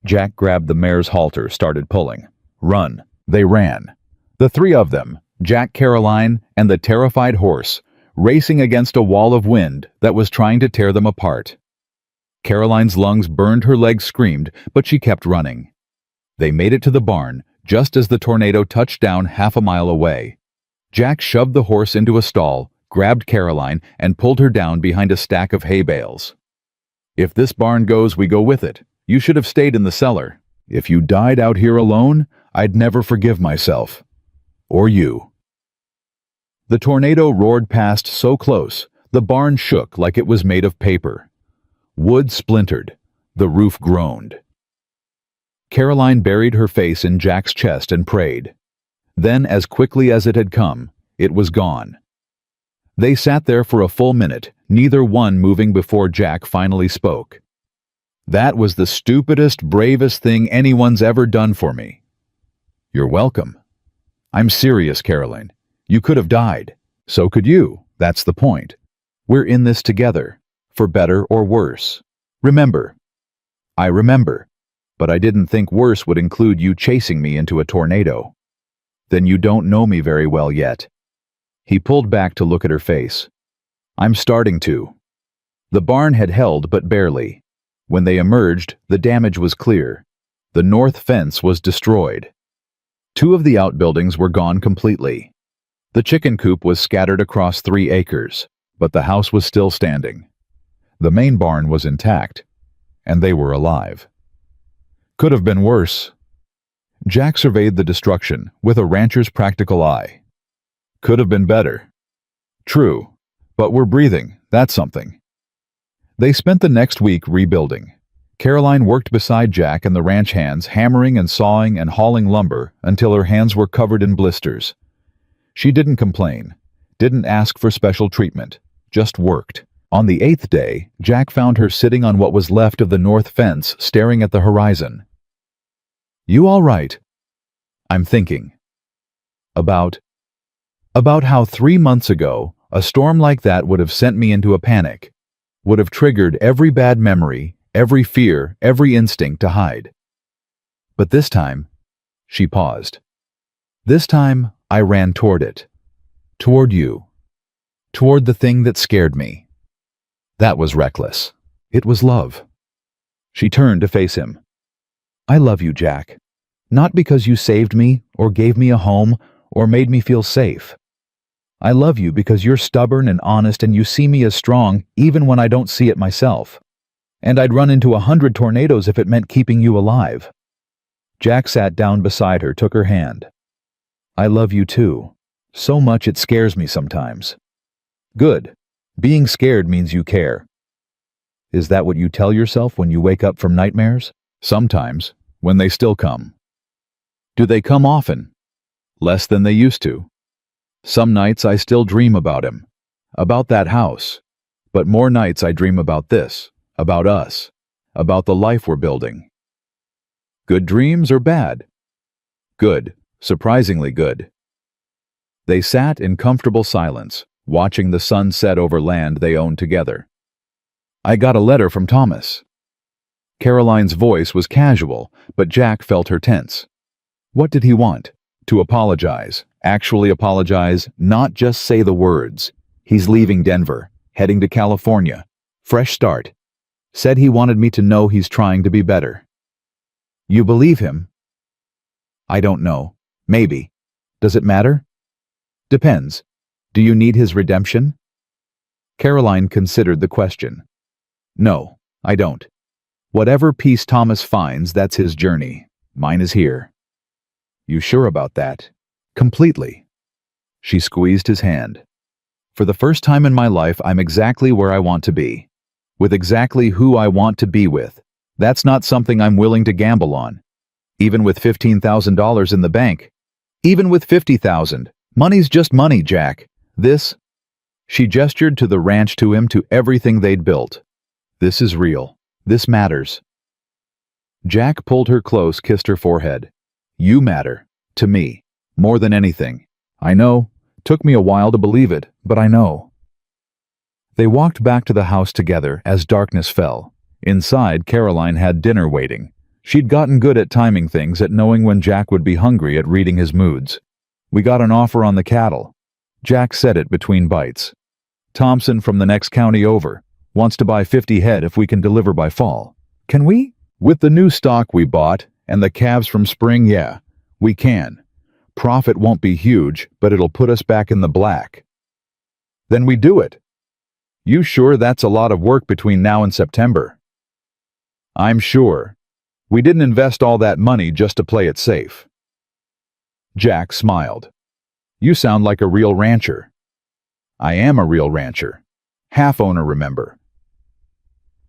Jack grabbed the mare's halter, started pulling. "Run." They ran. The 3 of them, Jack, Caroline, and the terrified horse, racing against a wall of wind that was trying to tear them apart. Caroline's lungs burned, her legs screamed, but she kept running. They made it to the barn, just as the tornado touched down half a mile away. Jack shoved the horse into a stall, grabbed Caroline, and pulled her down behind a stack of hay bales. "If this barn goes, we go with it. You should have stayed in the cellar. If you died out here alone, I'd never forgive myself. Or you." The tornado roared past so close, the barn shook like it was made of paper. Wood splintered. The roof groaned. Caroline buried her face in Jack's chest and prayed. Then, as quickly as it had come, it was gone. They sat there for a full minute, neither one moving before Jack finally spoke. "That was the stupidest, bravest thing anyone's ever done for me." "You're welcome." "I'm serious, Caroline. You could have died. So could you. That's the point. We're in this together, for better or worse. Remember." "I remember. But I didn't think worse would include you chasing me into a tornado." "Then you don't know me very well yet." He pulled back to look at her face. "I'm starting to." The barn had held, but barely. When they emerged, the damage was clear. The north fence was destroyed. 2 of the outbuildings were gone completely. The chicken coop was scattered across 3 acres, but the house was still standing. The main barn was intact, and they were alive. Could have been worse. Jack surveyed the destruction with a rancher's practical eye. Could have been better. True, but we're breathing, that's something. They spent the next week rebuilding. Caroline worked beside Jack and the ranch hands, hammering and sawing and hauling lumber until her hands were covered in blisters. She didn't complain, didn't ask for special treatment, just worked. On the 8th day, Jack found her sitting on what was left of the north fence, staring at the horizon. "You all right?" "I'm thinking. About how 3 months ago, a storm like that would have sent me into a panic, would have triggered every bad memory, every fear, every instinct to hide. But this time," she paused, "this time I ran toward it. Toward you. Toward the thing that scared me. That was reckless. It was love." She turned to face him. "I love you, Jack. Not because you saved me, or gave me a home, or made me feel safe. I love you because you're stubborn and honest and you see me as strong even when I don't see it myself. And I'd run into 100 tornadoes if it meant keeping you alive." Jack sat down beside her, took her hand. "I love you too. So much it scares me sometimes." "Good. Being scared means you care." "Is that what you tell yourself when you wake up from nightmares?" "Sometimes, when they still come." "Do they come often?" "Less than they used to. Some nights I still dream about him, about that house, but more nights I dream about this, about us, about the life we're building." "Good dreams or bad?" "Good, surprisingly good." They sat in comfortable silence, watching the sun set over land they owned together. "I got a letter from Thomas." Caroline's voice was casual, but Jack felt her tense. What did he want? To apologize, actually apologize, not just say the words. He's leaving Denver, heading to California. Fresh start. Said he wanted me to know he's trying to be better. "You believe him?" "I don't know. Maybe. Does it matter?" "Depends. Do you need his redemption?" Caroline considered the question. "No, I don't. Whatever peace Thomas finds, that's his journey. Mine is here." "You sure about that?" "Completely." She squeezed his hand. "For the first time in my life, I'm exactly where I want to be. With exactly who I want to be with. That's not something I'm willing to gamble on. Even with $15,000 in the bank. Even with $50,000. Money's just money, Jack. This..." She gestured to the ranch, to him, to everything they'd built. "This is real. This matters." Jack pulled her close, kissed her forehead. "You matter. To me. More than anything. I know. Took me a while to believe it, but I know." They walked back to the house together as darkness fell. Inside, Caroline had dinner waiting. She'd gotten good at timing things, at knowing when Jack would be hungry, at reading his moods. "We got an offer on the cattle." Jack said it between bites. "Thompson from the next county over. Wants to buy 50 head if we can deliver by fall." "Can we?" "With the new stock we bought, and the calves from spring, yeah. We can. Profit won't be huge, but it'll put us back in the black." "Then we do it." "You sure that's a lot of work between now and September?" "I'm sure. We didn't invest all that money just to play it safe." Jack smiled. "You sound like a real rancher." "I am a real rancher. Half owner, remember."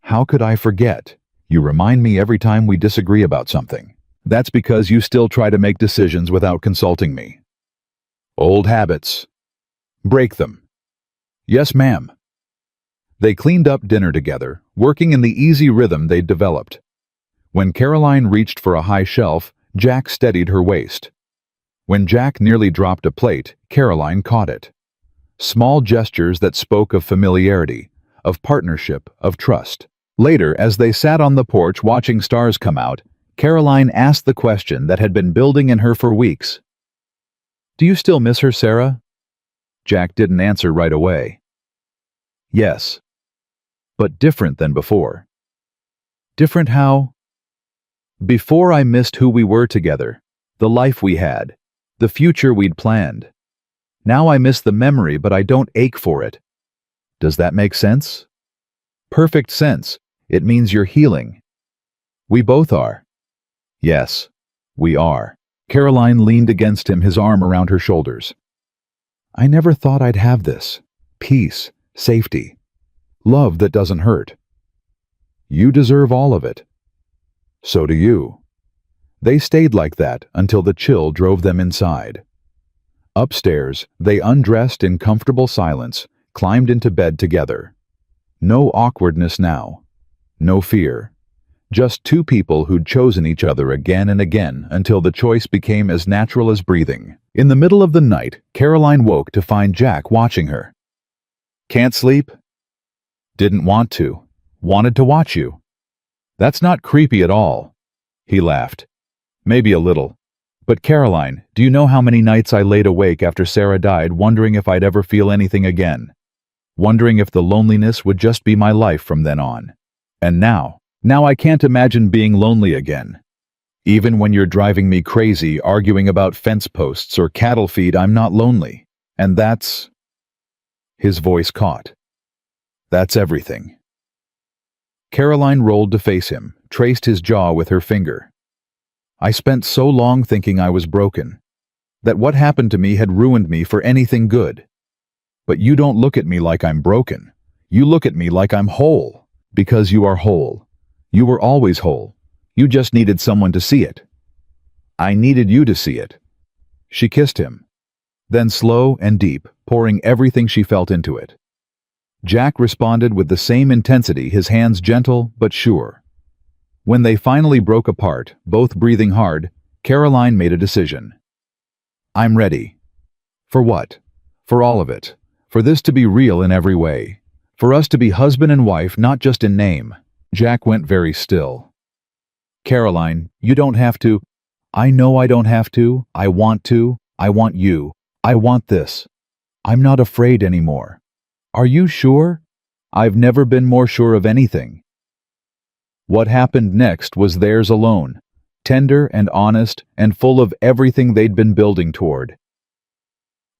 "How could I forget? You remind me every time we disagree about something." "That's because you still try to make decisions without consulting me." "Old habits." "Break them." "Yes, ma'am." They cleaned up dinner together, working in the easy rhythm they'd developed. When Caroline reached for a high shelf, Jack steadied her waist. When Jack nearly dropped a plate, Caroline caught it. Small gestures that spoke of familiarity, of partnership, of trust. Later, as they sat on the porch watching stars come out, Caroline asked the question that had been building in her for weeks. "Do you still miss her, Sarah?" Jack didn't answer right away. "Yes. But different than before." Different how? Before I missed who we were together, the life we had, the future we'd planned. Now I miss the memory, but I don't ache for it. Does that make sense? Perfect sense. It means you're healing. We both are. Yes, we are. Caroline leaned against him, his arm around her shoulders. I never thought I'd have this. Peace, safety, love that doesn't hurt. You deserve all of it. So do you. They stayed like that until the chill drove them inside. Upstairs, they undressed in comfortable silence, climbed into bed together. No awkwardness now. No fear. Just two people who'd chosen each other again and again until the choice became as natural as breathing. In the middle of the night, Caroline woke to find Jack watching her. Can't sleep? Didn't want to. Wanted to watch you. That's not creepy at all. He laughed. Maybe a little. But Caroline, do you know how many nights I laid awake after Sarah died wondering if I'd ever feel anything again? Wondering if the loneliness would just be my life from then on. And now I can't imagine being lonely again. Even when you're driving me crazy arguing about fence posts or cattle feed, I'm not lonely. And that's... His voice caught. That's everything. Caroline rolled to face him, traced his jaw with her finger. I spent so long thinking I was broken, that what happened to me had ruined me for anything good. But you don't look at me like I'm broken. You look at me like I'm whole, because you are whole. You were always whole. You just needed someone to see it. I needed you to see it. She kissed him. Then slow and deep, pouring everything she felt into it. Jack responded with the same intensity, his hands gentle but sure. When they finally broke apart, both breathing hard, Caroline made a decision. I'm ready. For what? For all of it. For this to be real in every way. For us to be husband and wife, not just in name. Jack went very still. Caroline, you don't have to. I know I don't have to. I want to. I want you. I want this. I'm not afraid anymore. Are you sure? I've never been more sure of anything. What happened next was theirs alone, tender and honest and full of everything they'd been building toward.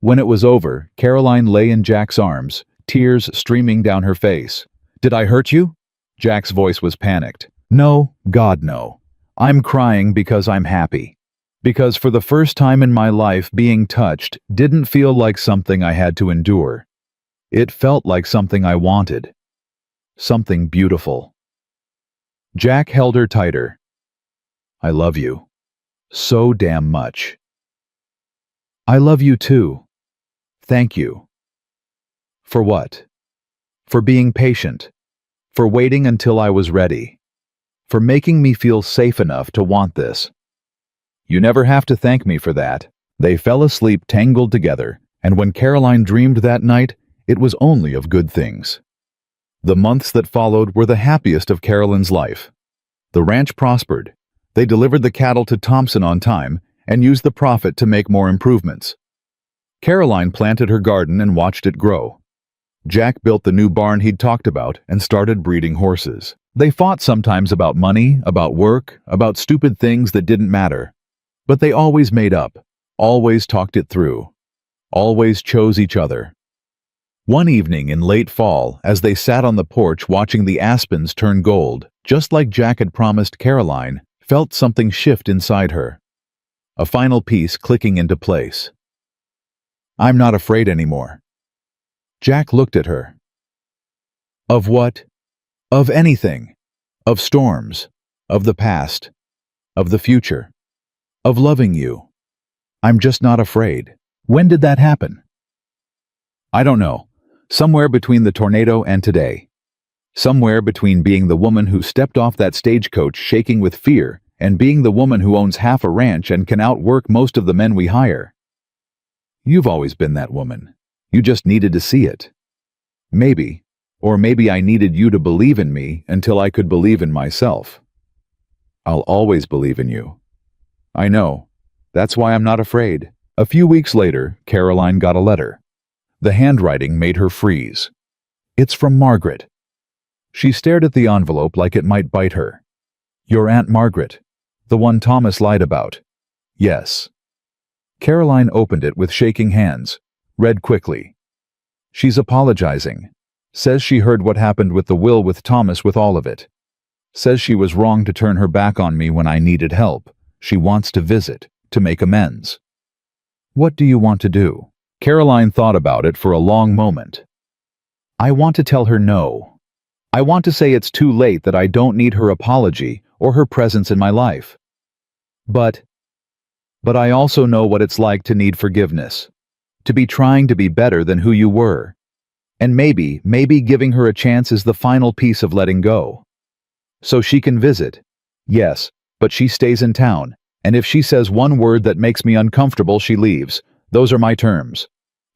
When it was over, Caroline lay in Jack's arms, tears streaming down her face. Did I hurt you? Jack's voice was panicked. No, God no. I'm crying because I'm happy. Because for the first time in my life, being touched didn't feel like something I had to endure. It felt like something I wanted. Something beautiful. Jack held her tighter. I love you. So damn much. I love you too. Thank you. For what? For being patient. For waiting until I was ready. For making me feel safe enough to want this. You never have to thank me for that. They fell asleep tangled together, and when Caroline dreamed that night, it was only of good things. The months that followed were the happiest of Caroline's life. The ranch prospered. They delivered the cattle to Thompson on time and used the profit to make more improvements. Caroline planted her garden and watched it grow. Jack built the new barn he'd talked about and started breeding horses. They fought sometimes about money, about work, about stupid things that didn't matter. But they always made up, always talked it through, always chose each other. One evening in late fall, as they sat on the porch watching the aspens turn gold, just like Jack had promised, Caroline felt something shift inside her. A final piece clicking into place. I'm not afraid anymore. Jack looked at her. Of what? Of anything. Of storms. Of the past. Of the future. Of loving you. I'm just not afraid. When did that happen? I don't know. Somewhere between the tornado and today. Somewhere between being the woman who stepped off that stagecoach shaking with fear and being the woman who owns half a ranch and can outwork most of the men we hire. You've always been that woman. You just needed to see it. Maybe, or maybe I needed you to believe in me until I could believe in myself. I'll always believe in you. I know. That's why I'm not afraid. A few weeks later, Caroline got a letter. The handwriting made her freeze. It's from Margaret. She stared at the envelope like it might bite her. Your Aunt Margaret. The one Thomas lied about. Yes. Caroline opened it with shaking hands, read quickly. She's apologizing. Says she heard what happened with the will with Thomas with all of it. Says she was wrong to turn her back on me when I needed help. She wants to visit, to make amends. What do you want to do? Caroline thought about it for a long moment. I want to tell her no. I want to say it's too late, that I don't need her apology or her presence in my life. But I also know what it's like to need forgiveness, to be trying to be better than who you were. And maybe giving her a chance is the final piece of letting go. So she can visit. Yes, but she stays in town, and if she says one word that makes me uncomfortable, she leaves. Those are my terms.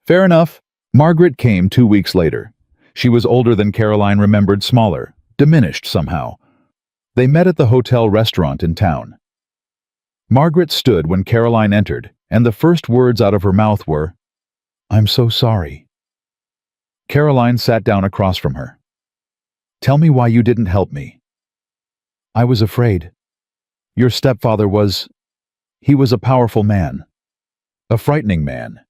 Fair enough. Margaret came 2 weeks later. She was older than Caroline remembered, smaller, diminished somehow. They met at the hotel restaurant in town. Margaret stood when Caroline entered, and the first words out of her mouth were, "I'm so sorry." Caroline sat down across from her. "Tell me why you didn't help me." "I was afraid. Your stepfather he was a powerful man. A frightening man.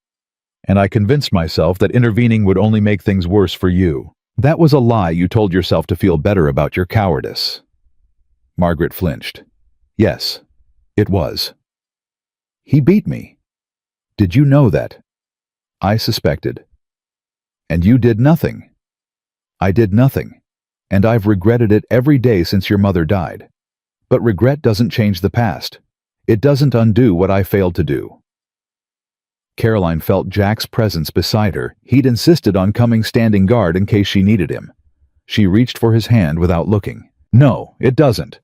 And I convinced myself that intervening would only make things worse for you. That was a lie you told yourself to feel better about your cowardice." Margaret flinched. "Yes, it was. He beat me. Did you know that?" "I suspected." "And you did nothing." "I did nothing. And I've regretted it every day since your mother died. But regret doesn't change the past. It doesn't undo what I failed to do." Caroline felt Jack's presence beside her. He'd insisted on coming standing guard in case she needed him. She reached for his hand without looking. "No, it doesn't.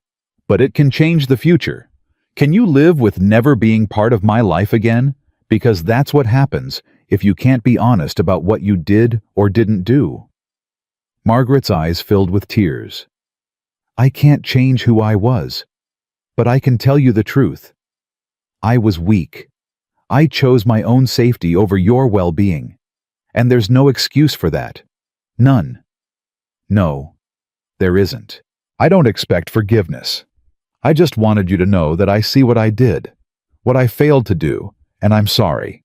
But it can change the future. Can you live with never being part of my life again? Because that's what happens if you can't be honest about what you did or didn't do." Margaret's eyes filled with tears. "I can't change who I was. But I can tell you the truth. I was weak. I chose my own safety over your well-being. And there's no excuse for that. None. No, there isn't. I don't expect forgiveness. I just wanted you to know that I see what I did, what I failed to do, and I'm sorry."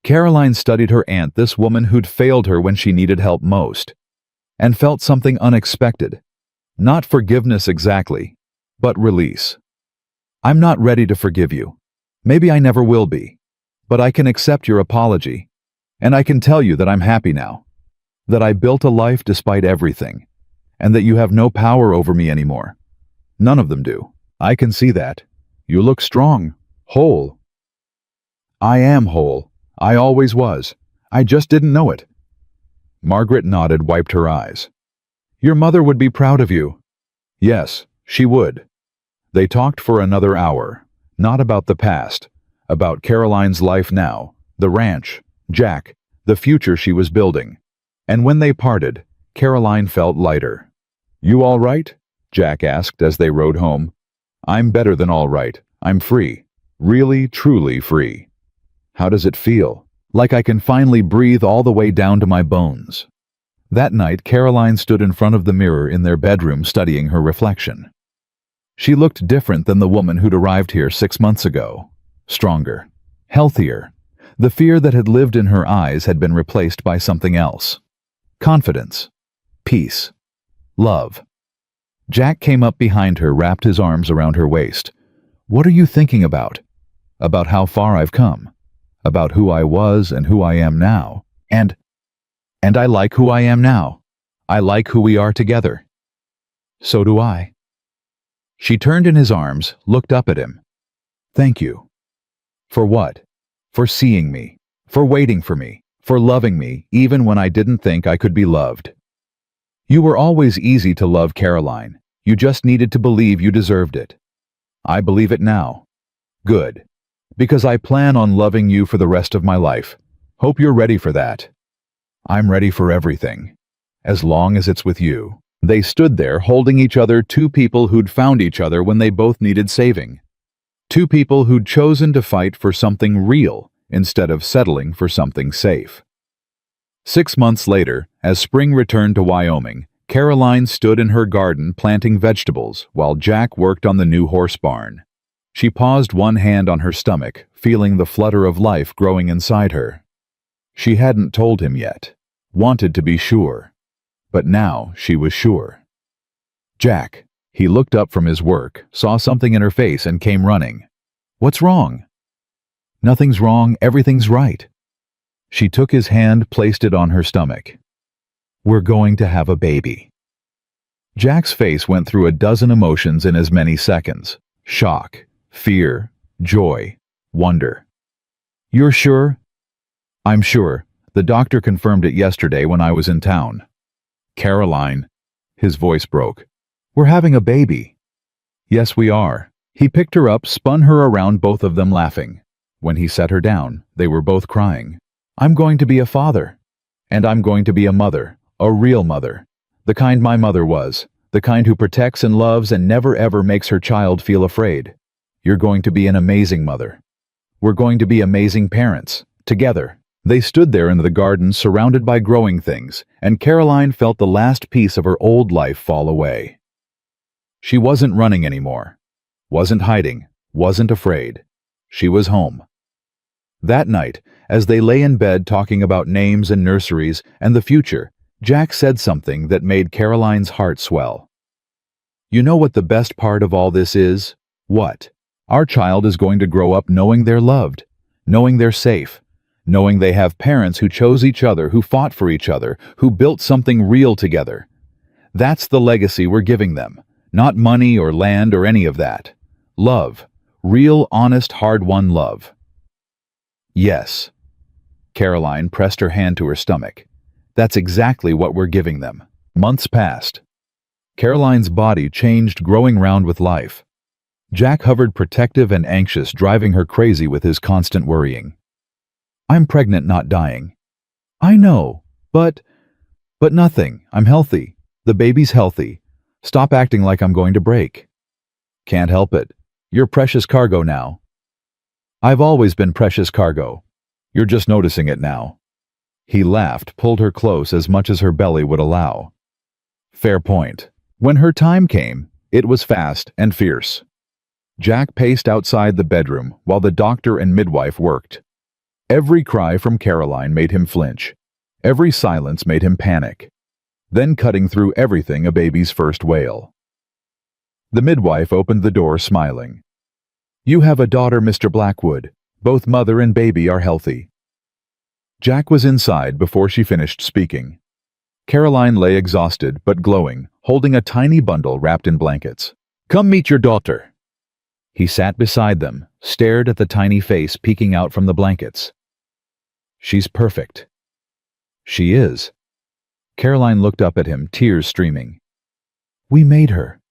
Caroline studied her aunt, this woman who'd failed her when she needed help most, and felt something unexpected. Not forgiveness exactly, but release. "I'm not ready to forgive you. Maybe I never will be. But I can accept your apology, and I can tell you that I'm happy now, that I built a life despite everything, and that you have no power over me anymore. None of them do. I can see that. You look strong, whole." "I am whole. I always was. I just didn't know it." Margaret nodded, wiped her eyes. "Your mother would be proud of you." "Yes, she would." They talked for another hour, not about the past, about Caroline's life now, the ranch, Jack, the future she was building. And when they parted, Caroline felt lighter. "You all right?" Jack asked as they rode home. "I'm better than all right. I'm free. Really, truly free." "How does it feel?" "Like I can finally breathe all the way down to my bones." That night, Caroline stood in front of the mirror in their bedroom studying her reflection. She looked different than the woman who'd arrived here 6 months ago. Stronger. Healthier. The fear that had lived in her eyes had been replaced by something else. Confidence. Peace. Love. Jack came up behind her, wrapped his arms around her waist. "What are you thinking about?" "About how far I've come. About who I was and who I am now. And I like who I am now. I like who we are together." "So do I." She turned in his arms, looked up at him. "Thank you." "For what?" "For seeing me. For waiting for me. For loving me, even when I didn't think I could be loved. You were always easy to love, Caroline. You just needed to believe you deserved it. I believe it now. Good. Because I plan on loving you for the rest of my life. Hope you're ready for that." "I'm ready for everything. As long as it's with you." They stood there holding each other, two people who'd found each other when they both needed saving. Two people who'd chosen to fight for something real instead of settling for something safe. 6 months later, as spring returned to Wyoming, Caroline stood in her garden planting vegetables while Jack worked on the new horse barn. She paused, one hand on her stomach, feeling the flutter of life growing inside her. She hadn't told him yet, wanted to be sure, but now she was sure. Jack. He looked up from his work, saw something in her face and came running. What's wrong? Nothing's wrong, everything's right. She took his hand, placed it on her stomach. We're going to have a baby. Jack's face went through a dozen emotions in as many seconds. Shock, fear, joy, wonder. You're sure? I'm sure. The doctor confirmed it yesterday when I was in town. Caroline. His voice broke. We're having a baby. Yes, we are. He picked her up, spun her around, both of them laughing. When he set her down, they were both crying. I'm going to be a father. And I'm going to be a mother, a real mother. The kind my mother was, the kind who protects and loves and never ever makes her child feel afraid. You're going to be an amazing mother. We're going to be amazing parents, together. They stood there in the garden surrounded by growing things, and Caroline felt the last piece of her old life fall away. She wasn't running anymore, wasn't hiding, wasn't afraid. She was home. That night, as they lay in bed talking about names and nurseries and the future, Jack said something that made Caroline's heart swell. You know what the best part of all this is? What? Our child is going to grow up knowing they're loved, knowing they're safe, knowing they have parents who chose each other, who fought for each other, who built something real together. That's the legacy we're giving them. Not money or land or any of that. Love. Real, honest, hard-won love. Yes. Caroline pressed her hand to her stomach. That's exactly what we're giving them. Months passed. Caroline's body changed, growing round with life. Jack hovered protective and anxious, driving her crazy with his constant worrying. I'm pregnant, not dying. I know, but nothing. I'm healthy. The baby's healthy. Stop acting like I'm going to break. Can't help it. You're precious cargo now. I've always been precious cargo. You're just noticing it now. He laughed, pulled her close as much as her belly would allow. Fair point. When her time came, it was fast and fierce. Jack paced outside the bedroom while the doctor and midwife worked. Every cry from Caroline made him flinch. Every silence made him panic. Then cutting through everything, a baby's first wail. The midwife opened the door, smiling. You have a daughter, Mr. Blackwood. Both mother and baby are healthy. Jack was inside before she finished speaking. Caroline lay exhausted but glowing, holding a tiny bundle wrapped in blankets. Come meet your daughter. He sat beside them, stared at the tiny face peeking out from the blankets. She's perfect. She is. Caroline looked up at him, tears streaming. We made her.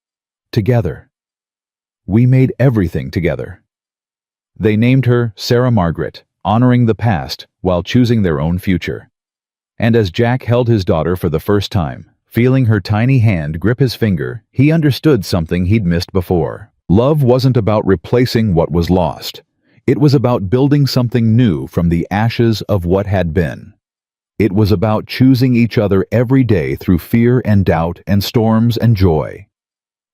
Together. We made everything together. They named her Sarah Margaret, honoring the past while choosing their own future. And as Jack held his daughter for the first time, feeling her tiny hand grip his finger, he understood something he'd missed before. Love wasn't about replacing what was lost. It was about building something new from the ashes of what had been. It was about choosing each other every day through fear and doubt and storms and joy.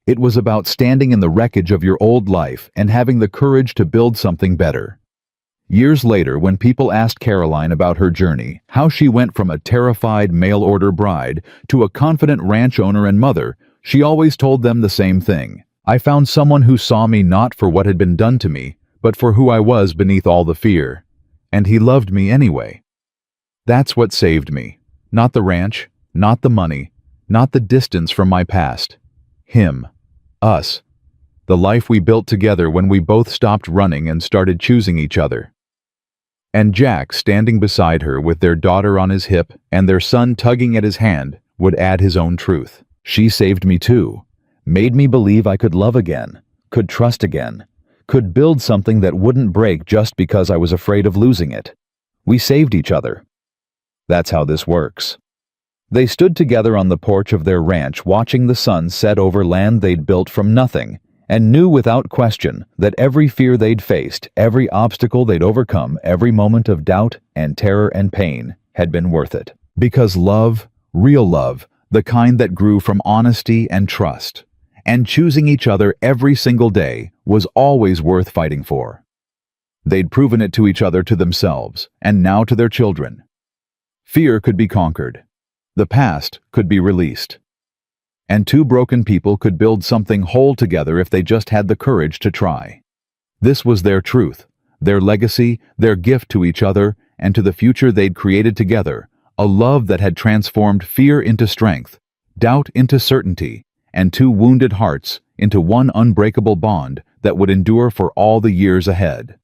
It was about standing in the wreckage of your old life and having the courage to build something better. Years later, when people asked Caroline about her journey, how she went from a terrified mail-order bride to a confident ranch owner and mother, she always told them the same thing. I found someone who saw me not for what had been done to me, but for who I was beneath all the fear. And he loved me anyway. That's what saved me. Not the ranch, not the money, not the distance from my past. Him. Us. The life we built together when we both stopped running and started choosing each other. And Jack, standing beside her with their daughter on his hip and their son tugging at his hand, would add his own truth. She saved me too. Made me believe I could love again, could trust again, could build something that wouldn't break just because I was afraid of losing it. We saved each other. That's how this works. They stood together on the porch of their ranch, watching the sun set over land they'd built from nothing, and knew without question that every fear they'd faced, every obstacle they'd overcome, every moment of doubt and terror and pain had been worth it. Because love, real love, the kind that grew from honesty and trust. And choosing each other every single day was always worth fighting for. They'd proven it to each other, to themselves, and now to their children. Fear could be conquered. The past could be released. And two broken people could build something whole together if they just had the courage to try. This was their truth, their legacy, their gift to each other and to the future they'd created together, a love that had transformed fear into strength, doubt into certainty, and two wounded hearts into one unbreakable bond that would endure for all the years ahead.